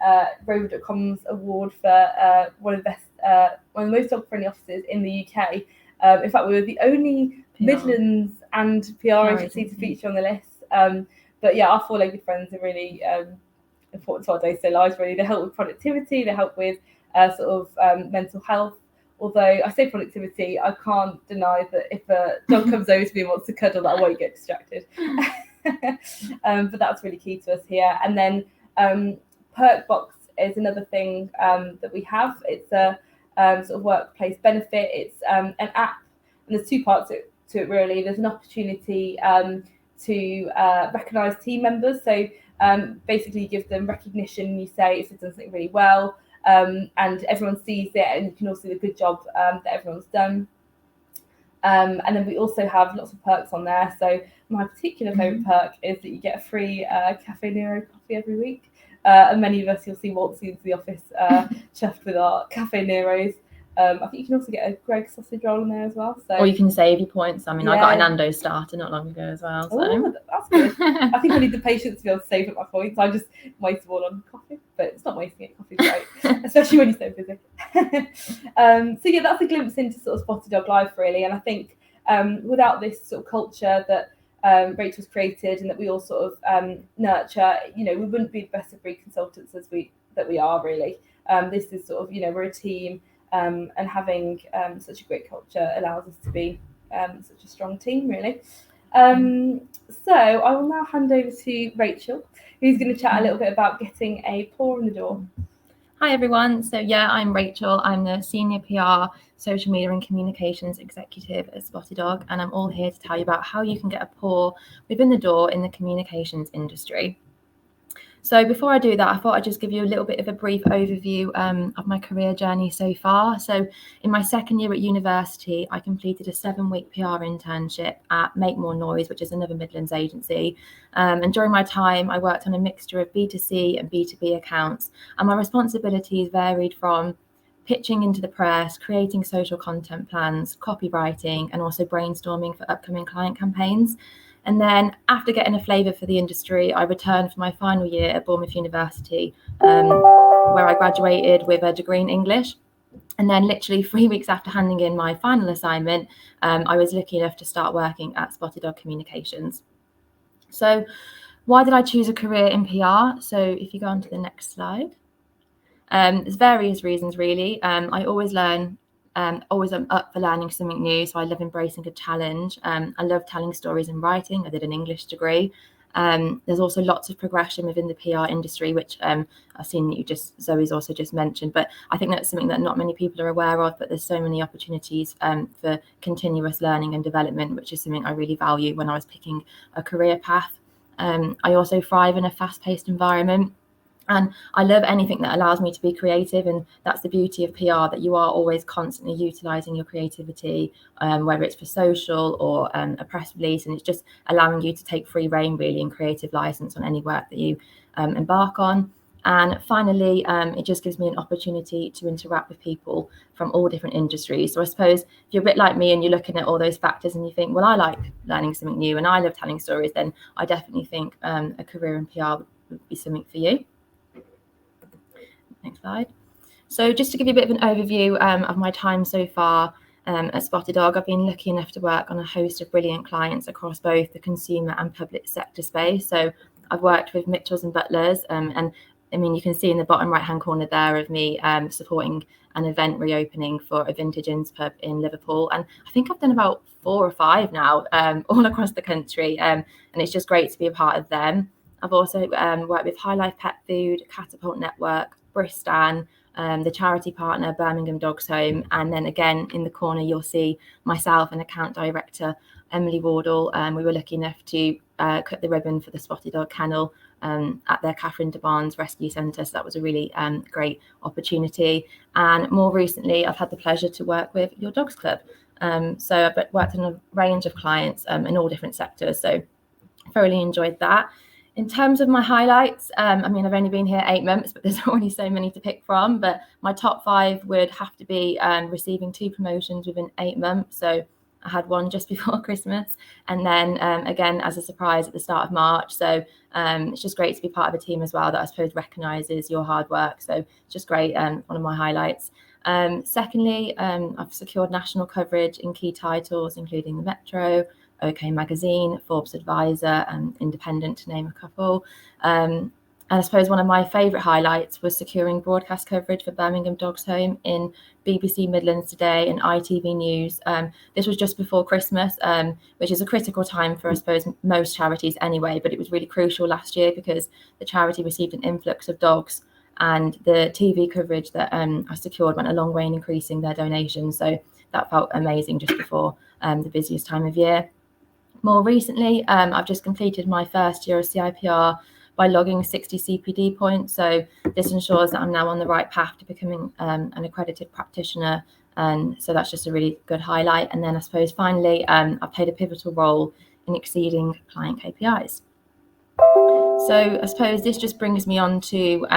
Rover.com's award for one of the most dog friendly offices in the UK. In fact, we were the only PR. Midlands and PR agency to feature on the list. But yeah, our four-legged friends are really important to our day-to-day lives, really. They help with productivity, they help with sort of mental health. Although I say productivity, I can't deny that if a dog comes over to me and wants to cuddle, that I won't get distracted. But that's really key to us here. And then Perk Box is another thing that we have. It's a sort of workplace benefit. It's an app, and there's two parts to it really. There's an opportunity to recognise team members. So basically you give them recognition, you say if they've done something really well, and everyone sees it, and you can also see the good job that everyone's done. And then we also have lots of perks on there. So my particular favourite perk is that you get a free Cafe Nero coffee every week. And many of us you'll see waltzing into the office chuffed with our Cafe Neros. I think you can also get a Greg's sausage roll in there as well. So, or you can save your points. I mean, yeah. I got a Nando's starter not long ago as well. So. Ooh, that's good. I think I need the patience to be able to save up my points. I just waste them all on coffee, but it's not wasting it. Coffee's great, especially when you're so busy. So yeah, that's a glimpse into sort of Spotty Dog life, really. And I think without this sort of culture that Rachel's created and that we all sort of nurture, you know, we wouldn't be the best of breed consultants that we are, really. This is sort of, you know, we're a team. And having such a great culture allows us to be such a strong team, really. So I will now hand over to Rachel, who's going to chat a little bit about getting a paw in the door. Hi everyone. So yeah, I'm Rachel. I'm the Senior PR, Social Media and Communications Executive at Spotty Dog, and I'm all here to tell you about how you can get a paw within the door in the communications industry. So before I do that, I thought I'd just give you a little bit of a brief overview of my career journey so far. So in my second year at university, I completed a 7-week PR internship at Make More Noise, which is another Midlands agency. And during my time, I worked on a mixture of B2C and B2B accounts. And my responsibilities varied from pitching into the press, creating social content plans, copywriting, and also brainstorming for upcoming client campaigns. And then after getting a flavour for the industry, I returned for my final year at Bournemouth University, where I graduated with a degree in English. And then literally 3 weeks after handing in my final assignment, I was lucky enough to start working at Spotty Dog Communications. So Why did I choose a career in PR? So if you go on to the next slide, there's various reasons really. I always learn, always am up for learning something new. So I love embracing a challenge. I love telling stories and writing. I did an English degree. There's also lots of progression within the PR industry, which I've seen that Zoe's also just mentioned, but I think that's something that not many people are aware of, but there's so many opportunities for continuous learning and development, which is something I really value when I was picking a career path. I also thrive in a fast-paced environment. And I love anything that allows me to be creative. And that's the beauty of PR, that you are always constantly utilizing your creativity, whether it's for social or a press release. And it's just allowing you to take free rein, really, and creative license on any work that you embark on. And finally, it just gives me an opportunity to interact with people from all different industries. So I suppose if you're a bit like me and you're looking at all those factors and you think, well, I like learning something new and I love telling stories, then I definitely think a career in PR would be something for you. Next slide. So just to give you a bit of an overview of my time so far at spottydog, I've been lucky enough to work on a host of brilliant clients across both the consumer and public sector space. So I've worked with Mitchells and Butlers, and I mean, you can see in the bottom right-hand corner there of me supporting an event reopening for a vintage inns pub in Liverpool. And I think I've done about 4 or 5 now, all across the country. And it's just great to be a part of them. I've also worked with High Life Pet Food, Catapult Network, Bristan, the charity partner Birmingham Dogs Home, and then again in the corner you'll see myself and account director Emily Wardle. We were lucky enough to cut the ribbon for the spottydog kennel at their Catherine de Barnes Rescue Centre, so that was a really great opportunity. And more recently I've had the pleasure to work with Your Dogs Club, so I've worked on a range of clients in all different sectors, so thoroughly enjoyed that. In terms of my highlights, I mean, I've only been here 8 months, but there's already so many to pick from. But my top 5 would have to be receiving 2 promotions within 8 months. So I had one just before Christmas, and then again as a surprise at the start of March. So it's just great to be part of a team as well that I suppose recognises your hard work. So it's just great. One of my highlights. Secondly, I've secured national coverage in key titles, including the Metro, OK Magazine, Forbes Advisor, and Independent, to name a couple. And I suppose one of my favourite highlights was securing broadcast coverage for Birmingham Dogs Home in BBC Midlands Today and ITV News. This was just before Christmas, which is a critical time for, I suppose, most charities anyway, but it was really crucial last year because the charity received an influx of dogs, and the TV coverage that I secured went a long way in increasing their donations. So that felt amazing just before the busiest time of year. More recently, I've just completed my first year of CIPR by logging 60 CPD points. So this ensures that I'm now on the right path to becoming an accredited practitioner. And so that's just a really good highlight. And then I suppose finally, I've played a pivotal role in exceeding client KPIs. So I suppose this just brings me on to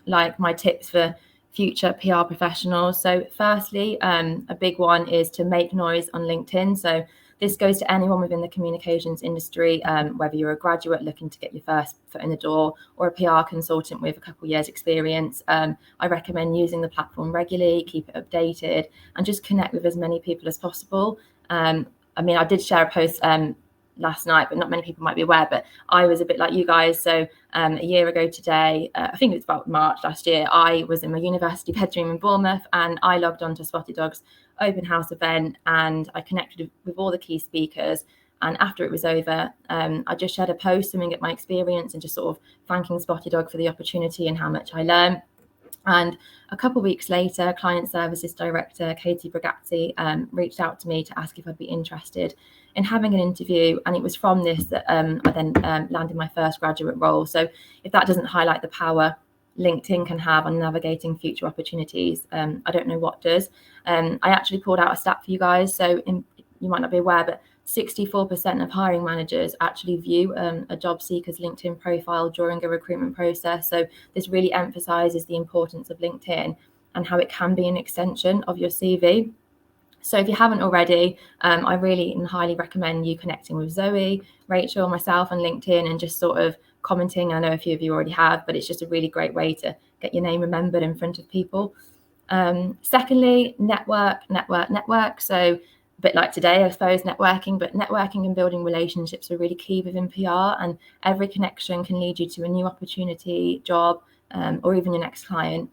like my tips for future PR professionals. So firstly, a big one is to make noise on LinkedIn. So this goes to anyone within the communications industry, whether you're a graduate looking to get your first foot in the door or a PR consultant with a couple of years experience. I recommend using the platform regularly, keep it updated, and just connect with as many people as possible. I mean, I did share a post last night, but not many people might be aware, but I was a bit like you guys. So a year ago today, I think it was about March last year, I was in my university bedroom in Bournemouth, and I logged on to spottydog's open house event, and I connected with all the key speakers. And after it was over, I just shared a post summing up my experience and just sort of thanking spottydog for the opportunity and how much I learned. And a couple of weeks later, Client Services Director Katie Bragazzi reached out to me to ask if I'd be interested in having an interview. And it was from this that I then landed my first graduate role. So if that doesn't highlight the power LinkedIn can have on navigating future opportunities, I don't know what does. I actually pulled out a stat for you guys. So you might not be aware, but 64% of hiring managers actually view a job seeker's LinkedIn profile during a recruitment process. So this really emphasizes the importance of LinkedIn and how it can be an extension of your CV. So if you haven't already, I really and highly recommend you connecting with Zoe, Rachel, myself on LinkedIn and just sort of commenting. I know a few of you already have, but it's just a really great way to get your name remembered in front of people. Secondly, network. So bit like today, I suppose, networking, but networking and building relationships are really key within PR, and every connection can lead you to a new opportunity, job, or even your next client.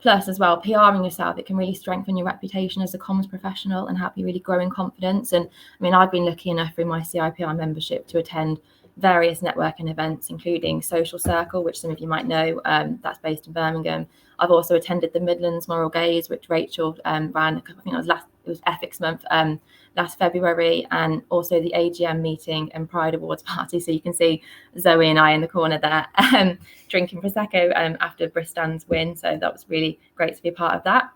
Plus, as well, PRing yourself, it can really strengthen your reputation as a comms professional and help you really grow in confidence. And I mean, I've been lucky enough through my CIPR membership to attend various networking events, including Social Circle, which some of you might know, that's based in Birmingham. I've also attended the Midlands Moral Gaze, which Rachel ran, I think it was Ethics Month last February, and also the AGM meeting and Pride Awards party. So you can see Zoe and I in the corner there drinking Prosecco after Bristan's win. So that was really great to be a part of that.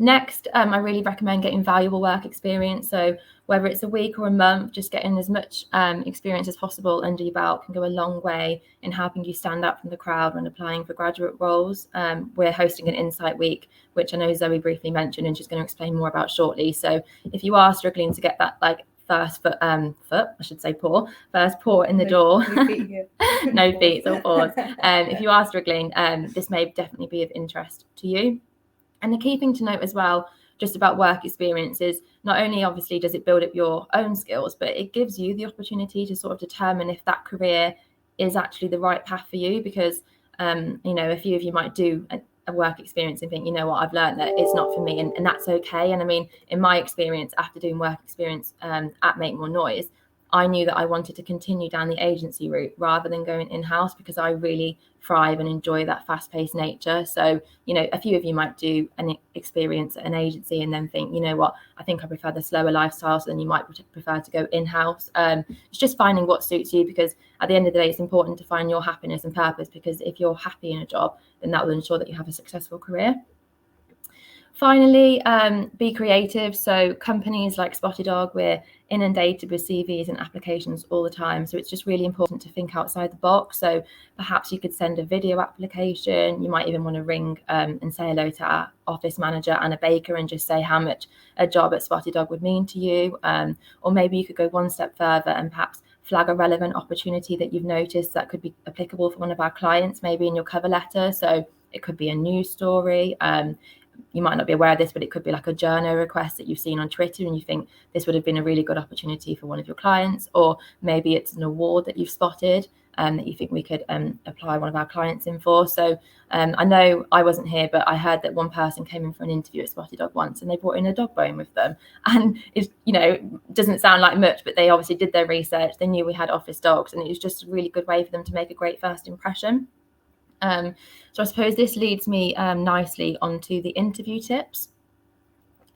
Next, I really recommend getting valuable work experience. So whether it's a week or a month, just getting as much experience as possible under your belt can go a long way in helping you stand out from the crowd when applying for graduate roles. We're hosting an Insight Week, which I know Zoe briefly mentioned, and she's going to explain more about shortly. So if you are struggling to get that first foot, first paw in the door. No feet here. No feet, or paws. If you are struggling, this may definitely be of interest to you. And the key thing to note as well, just about work experience, is not only obviously does it build up your own skills, but it gives you the opportunity to sort of determine if that career is actually the right path for you. Because, a few of you might do a work experience and think, you know what, I've learned that it's not for me, and that's okay. And I mean, in my experience, after doing work experience at Make More Noise, I knew that I wanted to continue down the agency route rather than going in-house, because I really thrive and enjoy that fast-paced nature. So, a few of you might do an experience at an agency and then think, you know what, I think I prefer the slower lifestyle. So then you might prefer to go in-house. It's just finding what suits you, because at the end of the day, it's important to find your happiness and purpose, because if you're happy in a job, then that will ensure that you have a successful career. Finally, be creative. So companies like spottydog, we're inundated with CVs and applications all the time. So it's just really important to think outside the box. So perhaps you could send a video application. You might even want to ring and say hello to our office manager, Anna Baker, and just say how much a job at spottydog would mean to you. Or maybe you could go one step further and perhaps flag a relevant opportunity that you've noticed that could be applicable for one of our clients, maybe in your cover letter. So it could be a news story. You might not be aware of this, but it could be like a journo request that you've seen on Twitter and you think this would have been a really good opportunity for one of your clients. Or maybe it's an award that you've spotted that you think we could apply one of our clients in for. So I know I wasn't here, but I heard that one person came in for an interview at spottydog once and they brought in a dog bone with them. And it doesn't sound like much, but they obviously did their research. They knew we had office dogs, and it was just a really good way for them to make a great first impression. So I suppose this leads me nicely onto the interview tips.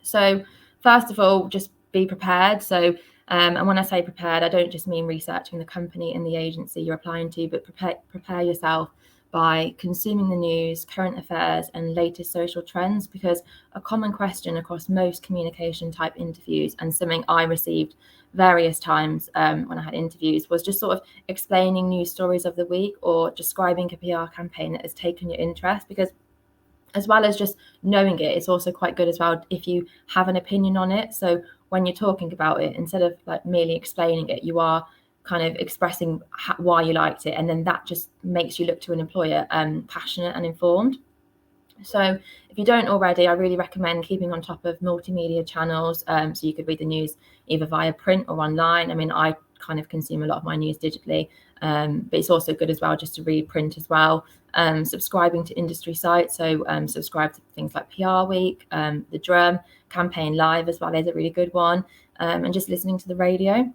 So first of all, just be prepared. So and when I say prepared, I don't just mean researching the company and the agency you're applying to, but prepare yourself by consuming the news, current affairs, and latest social trends, because a common question across most communication type interviews, and something I received various times when I had interviews, was just sort of explaining news stories of the week or describing a PR campaign that has taken your interest. Because as well as just knowing it, it's also quite good as well if you have an opinion on it. So when you're talking about it, instead of like merely explaining it, you are kind of expressing why you liked it, and then that just makes you look to an employer passionate and informed. So if you don't already, I really recommend keeping on top of multimedia channels. So you could read the news either via print or online. I mean, I kind of consume a lot of my news digitally, but it's also good as well just to read print as well. Subscribing to industry sites. So subscribe to things like PR Week, The Drum, Campaign Live as well is a really good one, and just listening to the radio.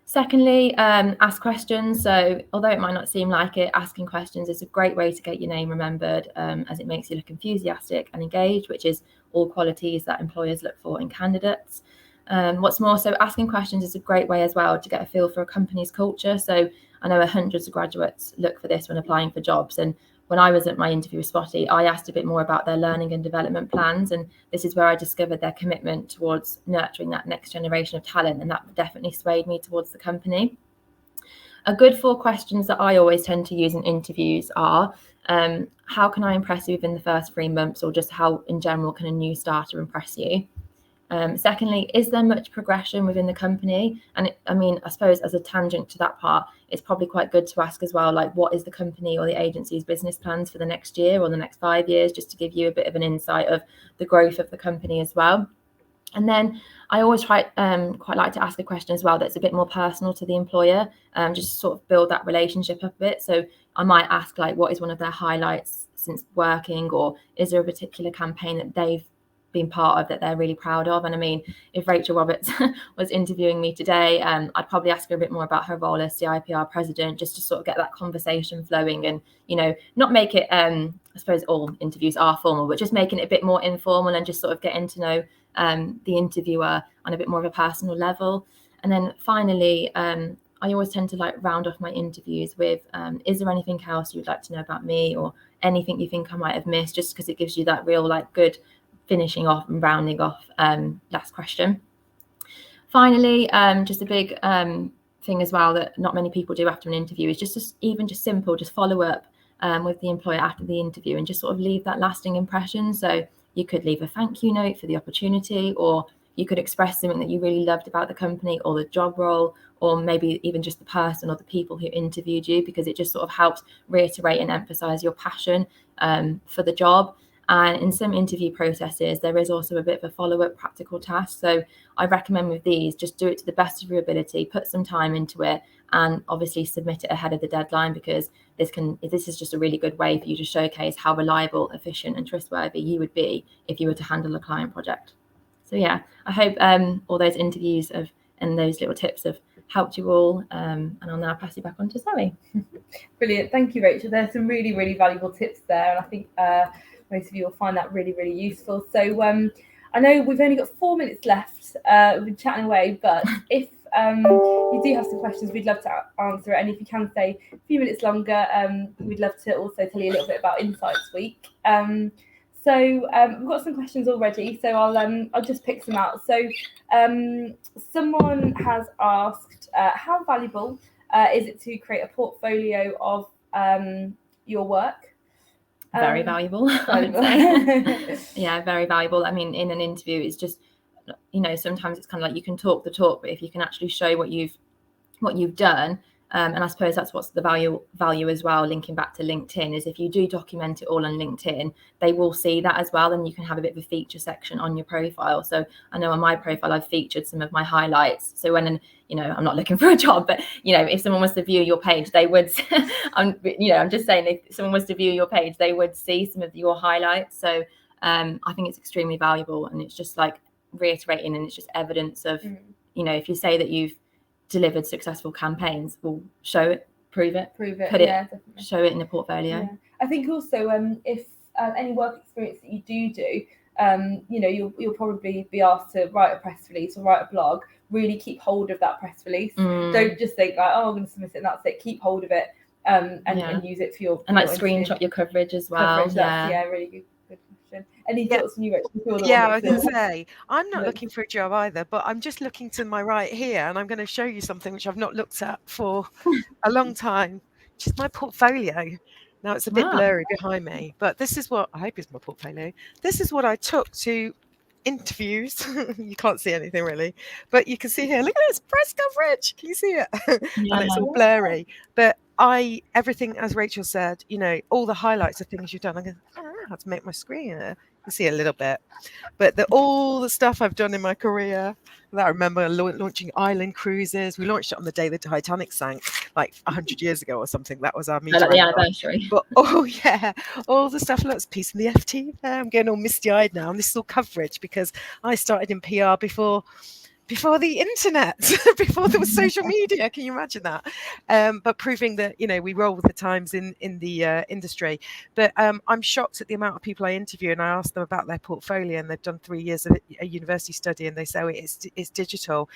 Secondly, ask questions. So although it might not seem like it, asking questions is a great way to get your name remembered, as it makes you look enthusiastic and engaged, which is all qualities that employers look for in candidates. What's more, so asking questions is a great way as well to get a feel for a company's culture. So I know hundreds of graduates look for this when applying for jobs. And when I was at my interview with Spotty, I asked a bit more about their learning and development plans. And this is where I discovered their commitment towards nurturing that next generation of talent. And that definitely swayed me towards the company. A good 4 questions that I always tend to use in interviews are, how can I impress you within the first 3 months, or just how in general can a new starter impress you? Secondly, is there much progression within the company? And I suppose as a tangent to that part, it's probably quite good to ask as well, like, what is the company or the agency's business plans for the next year or the next 5 years, just to give you a bit of an insight of the growth of the company as well. And then I always quite like to ask a question as well that's a bit more personal to the employer, just to sort of build that relationship up a bit. So I might ask, like, what is one of their highlights since working, or is there a particular campaign that they've been part of that they're really proud of? And I mean, if Rachel Roberts was interviewing me today, I'd probably ask her a bit more about her role as CIPR president, just to sort of get that conversation flowing, and, you know, not make it, I suppose all interviews are formal, but just making it a bit more informal and just sort of getting to know the interviewer on a bit more of a personal level. And then finally, I always tend to like round off my interviews with, is there anything else you would like to know about me, or anything you think I might have missed, just because it gives you that real like good finishing off and rounding off last question. Finally, just a big thing as well that not many people do after an interview is just simple, just follow up with the employer after the interview and just sort of leave that lasting impression. So you could leave a thank you note for the opportunity, or you could express something that you really loved about the company or the job role, or maybe even just the person or the people who interviewed you, because it just sort of helps reiterate and emphasize your passion for the job. And in some interview processes, there is also a bit of a follow-up practical task. So I recommend with these, just do it to the best of your ability, put some time into it, and obviously submit it ahead of the deadline, because this is just a really good way for you to showcase how reliable, efficient and trustworthy you would be if you were to handle a client project. So yeah, I hope all those interviews and those little tips have helped you all, and I'll now pass you back on to Zoe. Brilliant, thank you, Rachel. There's some really, really valuable tips there, and I think most of you will find that really, really useful. So I know we've only got 4 minutes left. We've been chatting away, but if you do have some questions, we'd love to answer it. And if you can stay a few minutes longer, we'd love to also tell you a little bit about Insights Week. So we've got some questions already, so I'll just pick some out. So someone has asked, how valuable is it to create a portfolio of your work? Very valuable. I would say. Yeah, very valuable. I mean, in an interview, it's just, you know, sometimes it's kind of like you can talk the talk, but if you can actually show what you've done, and I suppose that's what's the value as well, linking back to LinkedIn, is if you do document it all on LinkedIn, they will see that as well, and you can have a bit of a feature section on your profile. So I know on my profile I've featured some of my highlights, so when, you know, I'm not looking for a job, but, you know, if someone was to view your page, they would I'm just saying, if someone was to view your page, they would see some of your highlights. So I think it's extremely valuable, and it's just like reiterating, and it's just evidence of, you know, if you say that you've delivered successful campaigns, will show it, prove it, show it in a portfolio. Yeah. I think also if any work experience that you do, you know, you'll probably be asked to write a press release or write a blog. Really keep hold of that press release. Don't just think like, oh, I'm going to submit it and that's it. Keep hold of it and use it for your, and like screenshot your coverage as well. Really good question. Any thoughts on you, Rachel? Yeah, I was going to say, I'm not looking for a job either, but I'm just looking to my right here, and I'm going to show you something which I've not looked at for a long time, which is my portfolio. Now it's a bit blurry behind me, but this is what I hope is my portfolio. This is what I took to interviews. You can't see anything really, but you can see here, look at this press coverage. Can you see it? And it's all blurry, but everything, as Rachel said, you know, all the highlights of things you've done. I'm going, I don't know how to make my screen. You can see a little bit, but all the stuff I've done in my career. I remember launching island cruises. We launched it on the day the Titanic sank, like 100 years ago or something. That was our meeting. Like the anniversary. But all the stuff. Look, it's piece in the FT there. I'm getting all misty-eyed now, and this is all coverage because I started in PR before the internet, before there was social media. Can you imagine that? But proving that, you know, we roll with the times in the industry. But I'm shocked at the amount of people I interview, and I ask them about their portfolio, and they've done 3 years of a university study, and they say, oh, it's digital.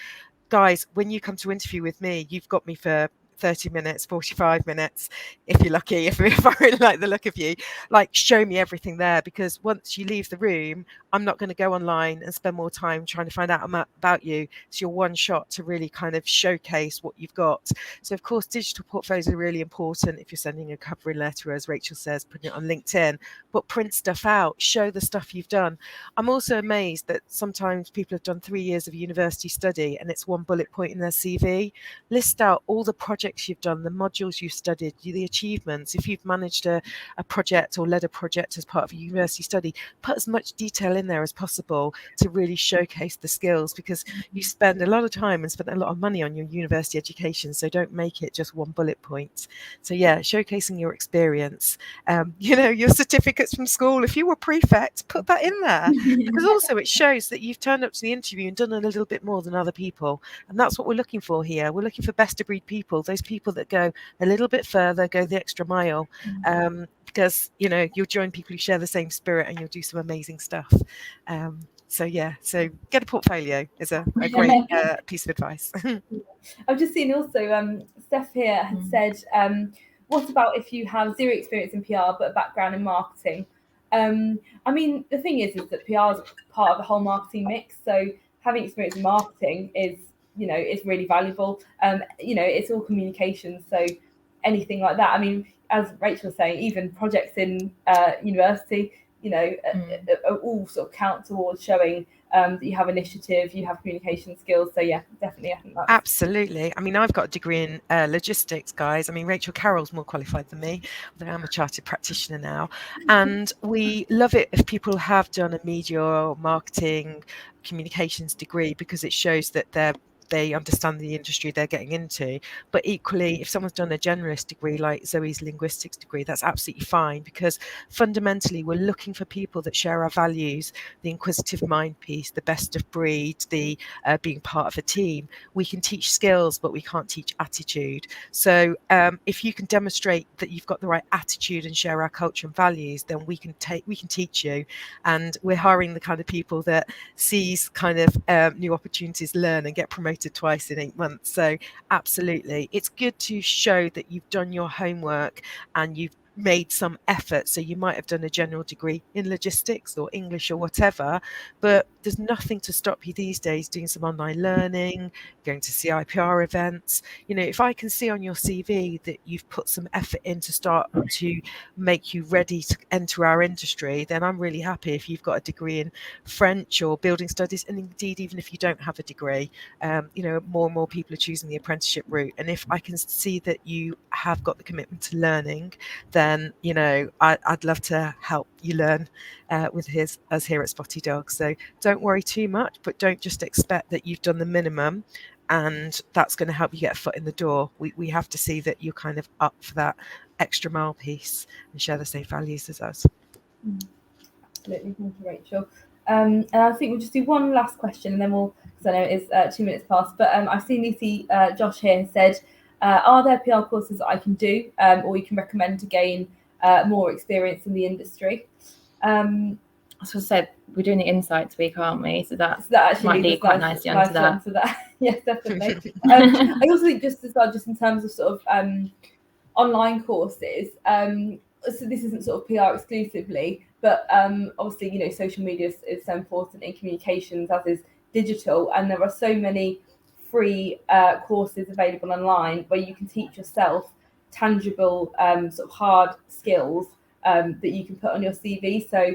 Guys, when you come to interview with me, you've got me for 30 minutes, 45 minutes, if you're lucky, if I really like the look of you, like show me everything there, because once you leave the room, I'm not going to go online and spend more time trying to find out about you. It's your one shot to really kind of showcase what you've got. So of course, digital portfolios are really important if you're sending a covering letter, as Rachel says, putting it on LinkedIn, but print stuff out, show the stuff you've done. I'm also amazed that sometimes people have done 3 years of university study and it's one bullet point in their CV. List out all the projects projects you've done, the modules you've studied, the achievements. If you've managed a project or led a project as part of a university study, put as much detail in there as possible to really showcase the skills, because you spend a lot of time and spend a lot of money on your university education. So don't make it just one bullet point. So yeah, showcasing your experience, your certificates from school. If you were prefect, put that in there, because also it shows that you've turned up to the interview and done a little bit more than other people. And that's what we're looking for here. We're looking for best of breed people, those people that go a little bit further, go the extra mile, because you'll join people who share the same spirit and you'll do some amazing stuff. So get a portfolio is a great piece of advice. I've just seen also Steph here had said, what about if you have zero experience in PR but a background in marketing? I mean, the thing is that PR is part of the whole marketing mix. So having experience in marketing is really valuable. It's all communication. So anything like that. I mean, as Rachel was saying, even projects in university, all sort of count towards showing that you have initiative, you have communication skills. So yeah, definitely, I think that's absolutely. I mean, I've got a degree in logistics, guys. I mean, Rachel Carroll's more qualified than me, although I'm a chartered practitioner now. And we love it if people have done a media or marketing communications degree, because it shows that they understand the industry they're getting into. But equally, if someone's done a generalist degree like Zoe's linguistics degree, that's absolutely fine, because fundamentally we're looking for people that share our values, the inquisitive mind piece, the best of breed, the being part of a team. We can teach skills, but we can't teach attitude. So if you can demonstrate that you've got the right attitude and share our culture and values, then we can teach you. And we're hiring the kind of people that sees kind of new opportunities, learn and get promoted twice in 8 months. So absolutely, it's good to show that you've done your homework and you've made some effort. So you might have done a general degree in logistics or English or whatever, but there's nothing to stop you these days doing some online learning, going to CIPR events. If I can see on your CV that you've put some effort in to start to make you ready to enter our industry, then I'm really happy. If you've got a degree in French or building studies, and indeed even if you don't have a degree, more and more people are choosing the apprenticeship route. And if I can see that you have got the commitment to learning, then I'd love to help you learn with us here at Spotty Dog. So don't worry too much, but don't just expect that you've done the minimum and that's going to help you get a foot in the door. We have to see that you're kind of up for that extra mile piece and share the same values as us. Absolutely. Thank you, Rachel. And I think we'll just do one last question and then because I know it is 2 minutes past, but I've seen Lucy, Josh here has said, are there PR courses that I can do or you can recommend to gain more experience in the industry? As I said, we're doing the Insights Week, aren't we? So that actually might lead quite nicely onto that. Yes, definitely. I also think just as well, just in terms of sort of online courses, so this isn't sort of PR exclusively, but obviously, social media is so important in communications, as is digital, and there are so many free courses available online where you can teach yourself tangible sort of hard skills that you can put on your CV. So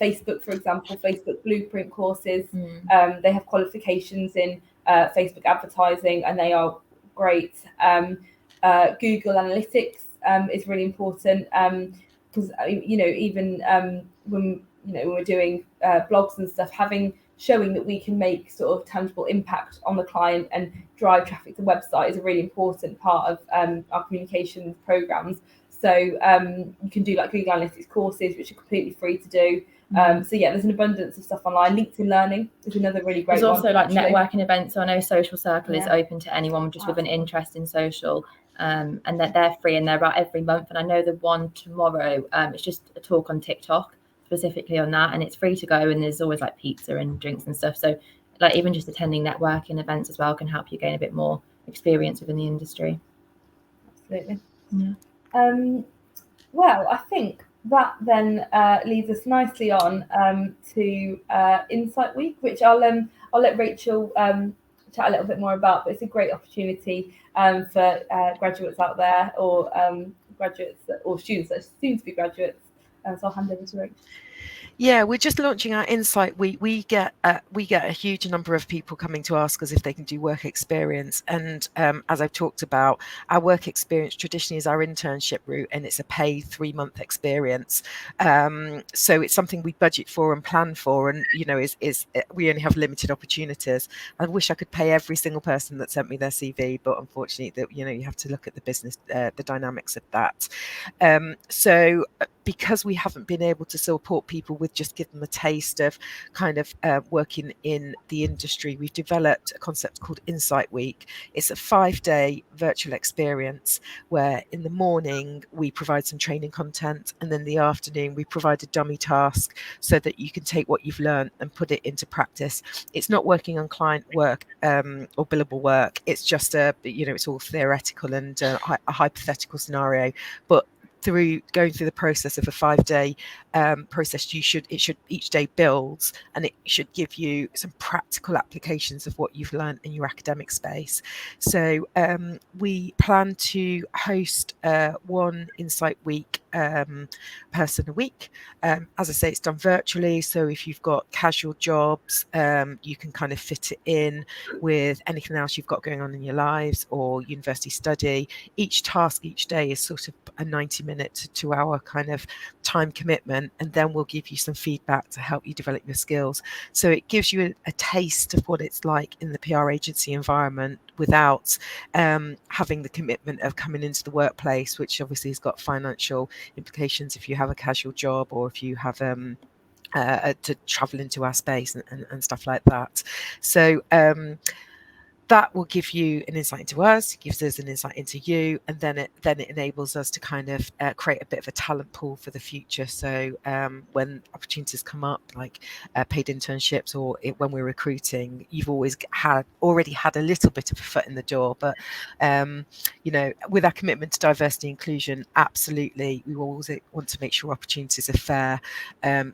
Facebook, for example, Facebook Blueprint courses, they have qualifications in Facebook advertising and they are great. Google Analytics is really important because even when we're doing blogs and stuff, showing that we can make sort of tangible impact on the client and drive traffic to the website is a really important part of our communications programs. So you can do like Google Analytics courses, which are completely free to do. So yeah, there's an abundance of stuff online. LinkedIn Learning is another really great one. There's also like networking events. So I know Social Circle is open to anyone just with an interest in social, and they're free and they're out every month. And I know the one tomorrow, it's just a talk on TikTok specifically on that, and it's free to go. And there's always like pizza and drinks and stuff. So like even just attending networking events as well can help you gain a bit more experience within the industry. Absolutely. Yeah. Well, I think that then leads us nicely on to Insight Week, which I'll let Rachel chat a little bit more about. But it's a great opportunity for graduates out there, or graduates or students that are soon to be graduates. So I'll hand over to Rachel. Yeah, we're just launching our Insight Week. We get a huge number of people coming to ask us if they can do work experience, and as I've talked about, our work experience traditionally is our internship route, and it's a paid 3-month experience. So it's something we budget for and plan for, and is we only have limited opportunities. I wish I could pay every single person that sent me their CV, but unfortunately, that you have to look at the business, the dynamics of that. So because we haven't been able to support people with just give them a taste of kind of working in the industry, we've developed a concept called Insight Week. It's a 5-day virtual experience where in the morning we provide some training content, and then in the afternoon we provide a dummy task so that you can take what you've learned and put it into practice. It's not working on client work or billable work. It's just it's all theoretical and a hypothetical scenario, but through going through the process of a 5-day process, each day builds, and it should give you some practical applications of what you've learned in your academic space. So we plan to host one Insight Week person a week. As I say, it's done virtually, so if you've got casual jobs, you can kind of fit it in with anything else you've got going on in your lives or university study. Each task each day is sort of a 90-minute to 2-hour kind of time commitment, and then we'll give you some feedback to help you develop your skills. So it gives you a taste of what it's like in the PR agency environment without having the commitment of coming into the workplace, which obviously has got financial implications if you have a casual job or if you have to travel into our space and stuff like that. So that will give you an insight into us, gives us an insight into you, and then it enables us to kind of create a bit of a talent pool for the future. So when opportunities come up, like paid internships or when we're recruiting, you've already had a little bit of a foot in the door. But with our commitment to diversity and inclusion, absolutely, we will always want to make sure opportunities are fair.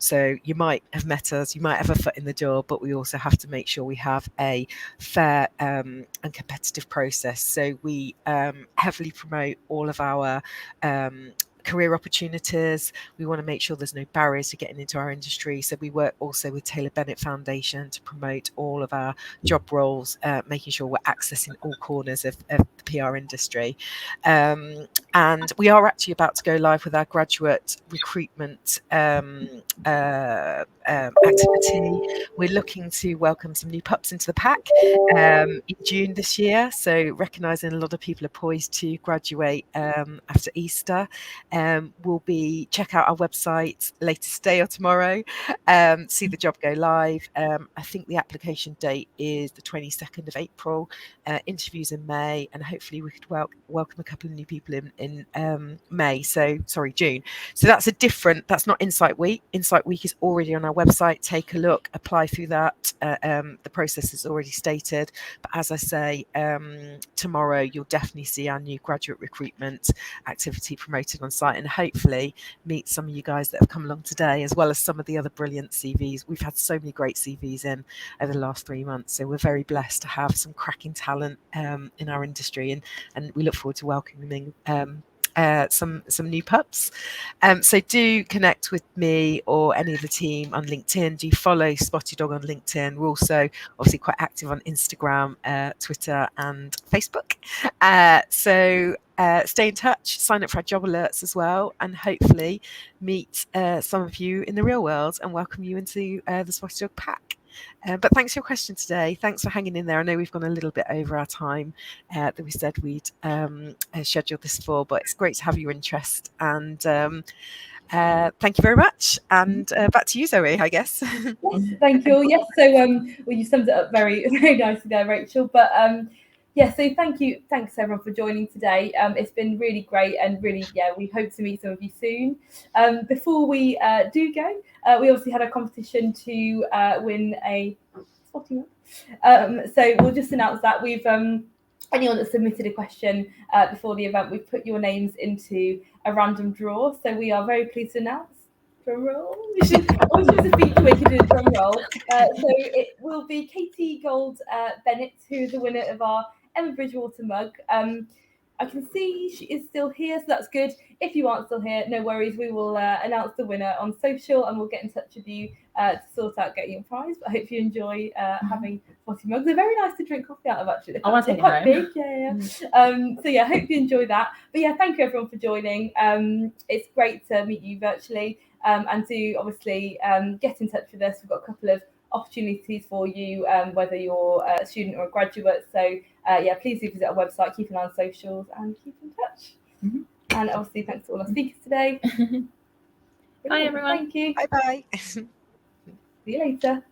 So you might have met us, you might have a foot in the door, but we also have to make sure we have a fair and competitive process. So we heavily promote all of our career opportunities. We want to make sure there's no barriers to getting into our industry. So we work also with Taylor Bennett Foundation to promote all of our job roles, making sure we're accessing all corners of the PR industry. And we are actually about to go live with our graduate recruitment activity. We're looking to welcome some new pups into the pack in June this year. So recognising a lot of people are poised to graduate after Easter. Check out our website later today or tomorrow, see the job go live. I think the application date is the 22nd of April, interviews in May, and hopefully we could welcome a couple of new people in June. So that's not Insight Week. Insight Week is already on our website. Take a look, apply through that. The process is already stated. But as I say, tomorrow you'll definitely see our new graduate recruitment activity promoted on site, and hopefully meet some of you guys that have come along today, as well as some of the other brilliant CVs. We've had so many great CVs in over the last 3 months, so we're very blessed to have some cracking talent in our industry, and we look forward to welcoming some new pups. So do connect with me or any of the team on LinkedIn. Do follow spottydog on LinkedIn. We're also obviously quite active on Instagram, Twitter and Facebook. So stay in touch, sign up for our job alerts as well, and hopefully meet some of you in the real world and welcome you into the spottydog pack. But thanks for your question today. Thanks for hanging in there. I know we've gone a little bit over our time that we said we'd scheduled this for, but it's great to have your interest. And thank you very much. And back to you, Zoe, I guess. Yes, thank you. Yes, so well, you summed it up very, very nicely there, Rachel. But so thanks everyone for joining today. It's been really great, and really, we hope to meet some of you soon. Before we do go, we obviously had a competition to win a spotting mug. So we'll just announce that we've anyone that submitted a question before the event, we've put your names into a random draw. So we are very pleased to announce. Drum roll. Always was a feature we could do a drum roll. So it will be Katie Gold Bennett, who is the winner of our Emma Bridgewater mug. I can see she is still here, so that's good. If you aren't still here, no worries. We will announce the winner on social, and we'll get in touch with you to sort out getting your prize. But I hope you enjoy having 40 mugs. They're very nice to drink coffee out of, actually. I want to They're take quite it big, yeah. So yeah, I hope you enjoy that. But yeah, thank you everyone for joining. It's great to meet you virtually, and to obviously get in touch with us. We've got a couple of opportunities for you, whether you're a student or a graduate. So yeah, please do visit our website, keep an eye on socials, and keep in touch. And obviously, thanks to all our speakers today. Bye, everyone. Thank you. Bye bye. See you later.